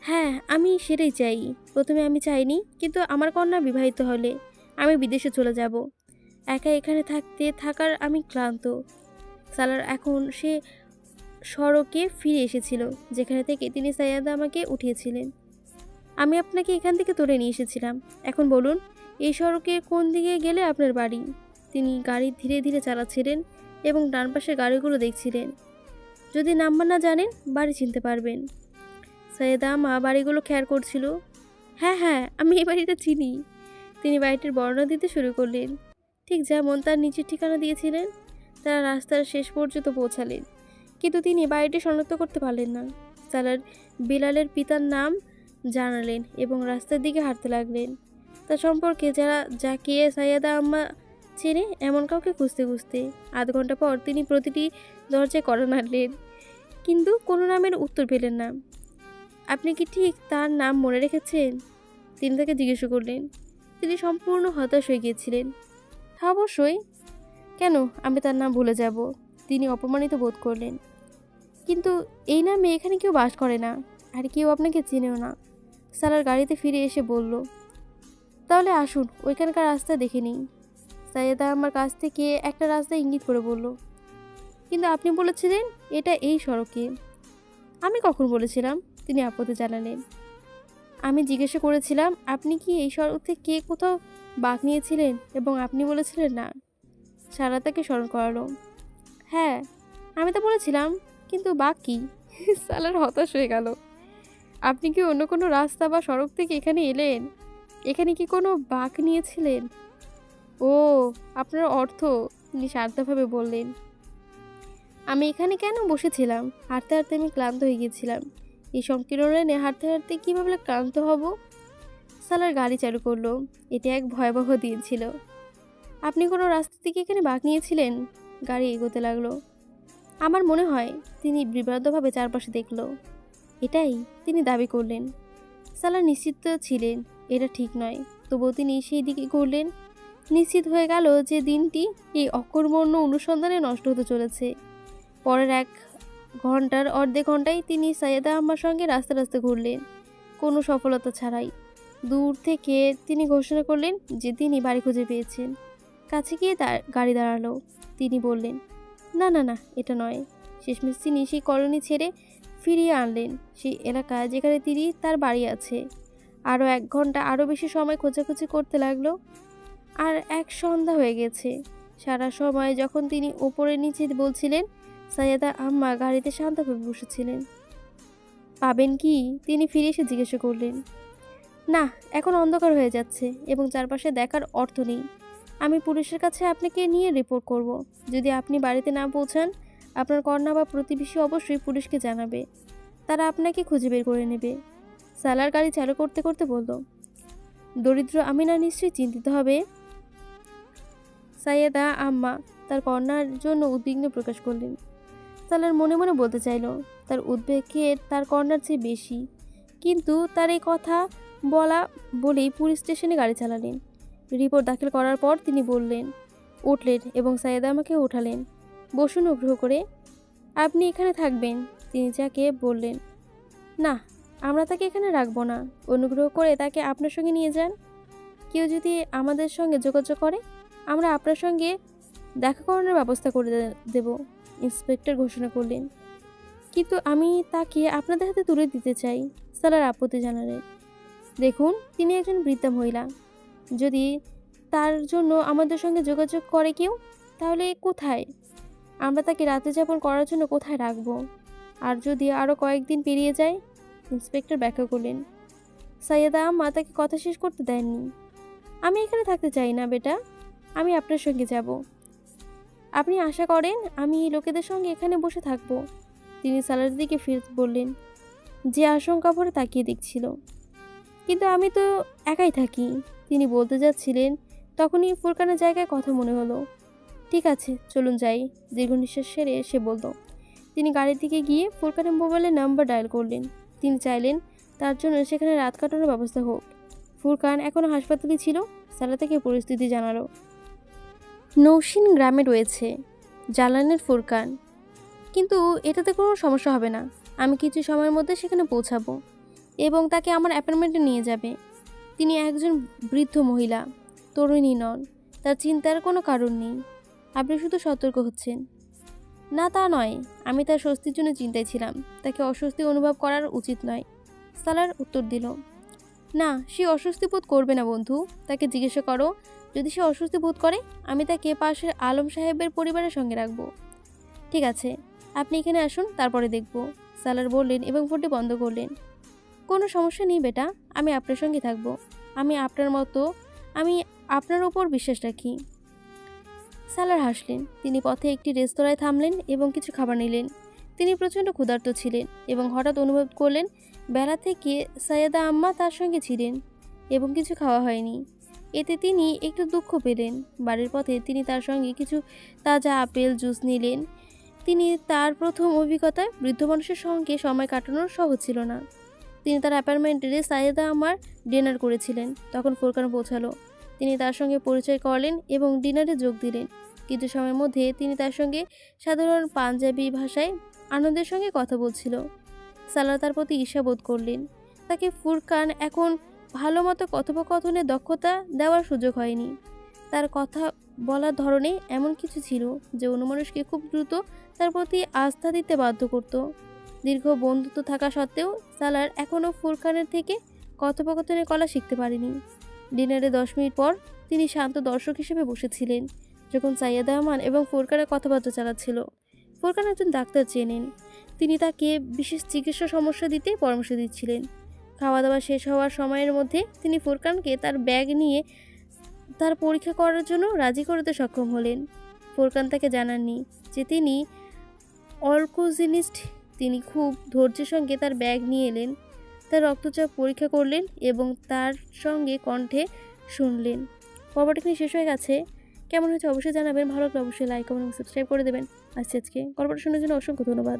হ্যাঁ, আমি সেটাই চাই। প্রথমে আমি চাইনি, কিন্তু আমার কন্যা বিবাহিত হলে আমি বিদেশে চলে যাব। একা এখানে থাকার আমি ক্লান্ত। সালার এখন সে সড়কে ফিরে এসেছিল, যেখানে থেকে তিনি সাইয়াদা আমাকে উঠিয়েছিলেন। আমি আপনাকে এখান থেকে তুলে নিয়ে এসেছিলাম। এখন বলুন, এই সড়কের কোন দিকে গেলে আপনার বাড়ি? তিনি গাড়ি ধীরে ধীরে চালাচ্ছিলেন এবং ডান পাশের গাড়িগুলো দেখছিলেন। যদি নাম্বার না জানেন, বাড়ি চিনতে পারবেন। সাইয়েদা মা বাড়িগুলো খেয়াল করছিল। হ্যাঁ হ্যাঁ, আমি এই বাড়িটা চিনি। তিনি বাড়িটির বর্ণনা দিতে শুরু করলেন, ঠিক যেমন তার নিজের ঠিকানা দিয়েছিলেন। তারা রাস্তার শেষ পর্যন্ত পৌঁছালেন, কিন্তু তিনি বাড়িটি শনাক্ত করতে পারলেন না। সালার বিলালের পিতার নাম জানালেন এবং রাস্তার দিকে হাঁটতে লাগলেন। তার সম্পর্কে যাকে সাইয়েদা আম্মা চেনে এমন কাউকে খুঁজতে খুঁজতে ০.৫ ঘন্টা পর তিনি প্রতিটি দরজায় কড়া নাড়লেন, কিন্তু কোনো নামের উত্তর পেলেন না। আপনি কি ঠিক তার নাম মনে রেখেছেন? তিনি তাকে জিজ্ঞাসা করলেন। তিনি সম্পূর্ণ হতাশ হয়ে গিয়েছিলেন। হ্যাঁ, অবশ্যই। কেন আমি তার নাম ভুলে যাব? তিনি অপমানিত বোধ করলেন। কিন্তু এই নামে এখানে কেউ বাস করে না, আর কেউ আপনাকে চেনেও না। সালার গাড়িতে ফিরে এসে বলল, তাহলে আসুন ওইখানকার রাস্তা দেখে নিই। সাইয়েদা আমার কাছ থেকে একটা রাস্তা ইঙ্গিত করে বলল, কিন্তু আপনি বলেছিলেন এটা এই সড়কে। আমি কখন বলেছিলাম? তিনি আপত্তি জানালেন। আমি জিজ্ঞাসা করেছিলাম আপনি কি এই সড়ক থেকে কোথাও বাঁক নিয়েছিলেন, এবং আপনি বলেছিলেন না। সারা তাকে স্মরণ করালো। হ্যাঁ, আমি তো বলেছিলাম, কিন্তু বাঁক কি? সালার হতাশ হয়ে গেল। আপনি কি অন্য কোনো রাস্তা বা সড়ক থেকে এখানে এলেন? এখানে কি কোনো বাঁক নিয়েছিলেন? ও, আপনার অর্থ, তিনি শান্তভাবে বললেন। আমি এখানে কেন বসেছিলাম? হাঁটতে হাঁটতে আমি ক্লান্ত হয়ে গিয়েছিলাম। এই সংকীর্ণ লাইনে হাঁটতে হাঁটতে কীভাবে ক্লান্ত হব? সালার গাড়ি চালু করলো। এটা এক ভয়াবহ দিন ছিল। আপনি কোনো রাস্তা থেকে এখানে বাঁক নিয়েছিলেন? গাড়ি এগোতে লাগলো। আমার মনে হয়। তিনি বিব্রতভাবে চারপাশে দেখল। এটাই তিনি দাবি করলেন। সালা নিশ্চিত ছিলেন এটা ঠিক নয়, তবুও তিনি সেই দিকে ঘুরলেন। নিশ্চিত হয়ে গেল যে দিনটি এই অকর্মণ্য অনুসন্ধানে নষ্ট হতে চলেছে। পরের 1.5 ঘন্টায় তিনি সাইয়েদা আম্মার সঙ্গে রাস্তা রাস্তা ঘুরলেন, কোনো সফলতা ছাড়াই। দূর থেকে তিনি ঘোষণা করলেন যে তিনি বাড়ি খুঁজে পেয়েছেন। কাছে গিয়ে তার গাড়ি দাঁড়ালো। তিনি বললেন, না না না, এটা নয়। শেষমেশ তিনি সেই কলোনি ছেড়ে ফিরিয়ে আনলেন সেই এলাকায় যেখানে তার বাড়ি আছে। আরও 1 ঘন্টা আরও বেশি সময় খোঁজাখুঁজি করতে লাগলো। আর এক সন্ধ্যা হয়ে গেছে। সারা সময় যখন তিনি ওপরে নিচে বলছিলেন, সাইয়েদা আম্মা গাড়িতে শান্তভাবে বসেছিলেন। পাবেন কি? তিনি ফিরে এসে জিজ্ঞাসা করলেন। না, এখন অন্ধকার হয়ে যাচ্ছে এবং চারপাশে দেখার অর্থ নেই। আমি পুলিশের কাছে আপনাকে নিয়ে রিপোর্ট করব। যদি আপনি বাড়িতে না পৌঁছান, আপনার কন্যা বা প্রতিবেশী অবশ্যই পুলিশকে জানাবে। তারা আপনাকে খুঁজে বের করে নেবে। সালার গাড়ি চালু করতে করতে বলল, দরিদ্র আমিনা নিশ্চয়ই চিন্তিত হবে। সাইয়েদা আম্মা তার কন্যার জন্য উদ্বিগ্ন প্রকাশ করলেন। সালার মনে মনে বলতে চাইল তার উদ্বেগের তার কন্যার চেয়ে বেশি, কিন্তু তার এই কথা বলেই পুলিশ স্টেশনে গাড়ি চালালেন। রিপোর্ট দাখিল করার পর তিনি উঠলেন এবং সাইয়েদা আমাকে উঠালেন। বসুন অনুগ্রহ করে। আপনি এখানে থাকবেন? তিনি যাকে বললেন। না, আমরা তাকে এখানে রাখবো না। অনুগ্রহ করে তাকে আপনার সঙ্গে নিয়ে যান। কেউ যদি আমাদের সঙ্গে যোগাযোগ করে, আমরা আপনার সঙ্গে দেখা করানোর ব্যবস্থা করে দেব, ইন্সপেক্টর ঘোষণা করলেন। কিন্তু আমি তাকে আপনাদের হাতে তুলে দিতে চাই, সালার আপত্তি জানালেন। দেখুন, তিনি একজন বৃদ্ধা মহিলা। যদি তার জন্য আমাদের সঙ্গে যোগাযোগ করে কেউ, তাহলে কোথায়? আমরা তাকে রাতে যাপন করার জন্য কোথায় রাখবো? আর যদি আরও কয়েকদিন পেরিয়ে যায়, ইন্সপেক্টর ব্যাখ্যা করলেন। সাইয়েদা আম্মা তাকে কথা শেষ করতে দেননি। আমি এখানে থাকতে চাই না বেটা, আমি আপনার সঙ্গে যাব। আপনি আশা করেন আমি লোকেদের সঙ্গে এখানে বসে থাকব? তিনি সালার দিকে ফিরে বললেন, যে আশঙ্কা ভরে তাকিয়ে দেখছিল। কিন্তু আমি তো একাই থাকি, তিনি বলতে যাচ্ছিলেন, তখনই ফুরকানের জায়গায় কথা মনে হলো। ঠিক আছে, চলুন যাই, দীর্ঘ নিঃশ্বাস সেরে সে বলল। তিনি গাড়ির দিকে গিয়ে ফুরকানের মোবাইলে নাম্বার ডায়াল করলেন। তিনি চাইলেন তার জন্য সেখানে রাত কাটানোর ব্যবস্থা হোক। ফুরকান এখনও হাসপাতালে ছিল। সালা তাকে পরিস্থিতি জানালো। নৌশিন গ্রামে রয়েছে জালানের ফুরকান, কিন্তু এটাতে কোনো সমস্যা হবে না। আমি কিছু সময়ের মধ্যে সেখানে পৌঁছাবো এবং তাকে আমার অ্যাপার্টমেন্টে নিয়ে যাবে। তিনি একজন বৃদ্ধ মহিলা, তরুণী নন। তার চিন্তার কোনো কারণ নেই। আপনি শুধু সতর্ক হচ্ছেন। না, তা নয়, আমি তার স্বস্তির জন্য চিন্তায় ছিলাম। তাকে অস্বস্তি অনুভব করার উচিত নয়। সালার উত্তর দিল। না, সে অস্বস্তি বোধ করবে না বন্ধু। তাকে জিজ্ঞাসা করো। যদি সে অস্বস্তি বোধ করে, আমি তাকে পাশের আলম সাহেবের পরিবারের সঙ্গে রাখবো। ঠিক আছে, আপনি এখানে আসুন, তারপরে দেখব, সালার বললেন এবং ফোনটি বন্ধ করলেন। কোনো সমস্যা নেই বেটা, আমি আপনার সঙ্গে থাকবো। আমি আপনার ওপর বিশ্বাস রাখি। সালার হাসলেন। তিনি পথে একটি রেস্তোরাঁয় থামলেন এবং কিছু খাবার নিলেন। তিনি প্রচণ্ড ক্ষুধার্ত ছিলেন এবং হঠাৎ অনুভব করলেন বেলা থেকে সাইয়েদা আম্মা তার সঙ্গে ছিলেন এবং কিছু খাওয়া হয়নি। এতে তিনি একটু দুঃখ পেলেন। বাড়ির পথে তিনি তার সঙ্গে কিছু তাজা আপেল জুস নিলেন। তার প্রথম অভিজ্ঞতায় বৃদ্ধ মানুষের সঙ্গে সময় কাটানোর সহজ ছিল না। তিনি তার অ্যাপার্টমেন্টে সাইয়েদা আম্মার ডিনার করেছিলেন। তখন ফুরকান পৌঁছালো। তিনি তার সঙ্গে পরিচয় করলেন এবং ডিনারে যোগ দিলেন। কিছু সময়ের মধ্যে তিনি তার সঙ্গে সাধারণ পাঞ্জাবি ভাষায় আনন্দের সঙ্গে কথা বলছিল। সালার তার প্রতি ঈর্ষাবোধ করলেন। তাকে ফুরকান এখন ভালো মতো কথোপকথনের দক্ষতা দেওয়ার সুযোগ হয়নি। তার কথা বলার ধরনে এমন কিছু ছিল যে অন্য মানুষকে খুব দ্রুত তার প্রতি আস্থা দিতে বাধ্য করত। দীর্ঘ বন্ধুত্ব থাকা সত্ত্বেও সালার এখনও ফুরকানের থেকে কথোপকথনের কলা শিখতে পারেনি। ডিনারে 10 মিনিট পর তিনি শান্ত দর্শক হিসেবে বসেছিলেন যখন সাইয়েদা আমান এবং ফুরকানের কথাবার্তা চালাচ্ছিল। ফুরকান একজন ডাক্তার চেনেন। তিনি তাকে বিশেষ চিকিৎসা সমস্যা দিতে পরামর্শ দিচ্ছিলেন। খাওয়া দাওয়া শেষ হওয়ার সময়ের মধ্যে তিনি ফুরকানকে তার ব্যাগ নিয়ে তার পরীক্ষা করার জন্য রাজি করতে সক্ষম হলেন। ফুরকান তাকে জানাননি যে তিনি অর্কোজিনিস্ট। তিনি খুব ধৈর্যের সঙ্গে তার ব্যাগ নিয়ে এলেন, তার রক্তচাপ পরীক্ষা করলেন এবং তার সঙ্গে কণ্ঠে শুনলেন। পর্বটি এখানে শেষ হয়ে গেছে। কেমন হয়েছে অবশ্যই জানাবেন। ভালো লাগলে অবশ্যই লাইক, কমেন্ট এবং সাবস্ক্রাইব করে দেবেন। আজকে গল্পটা শোনার জন্য অসংখ্য ধন্যবাদ।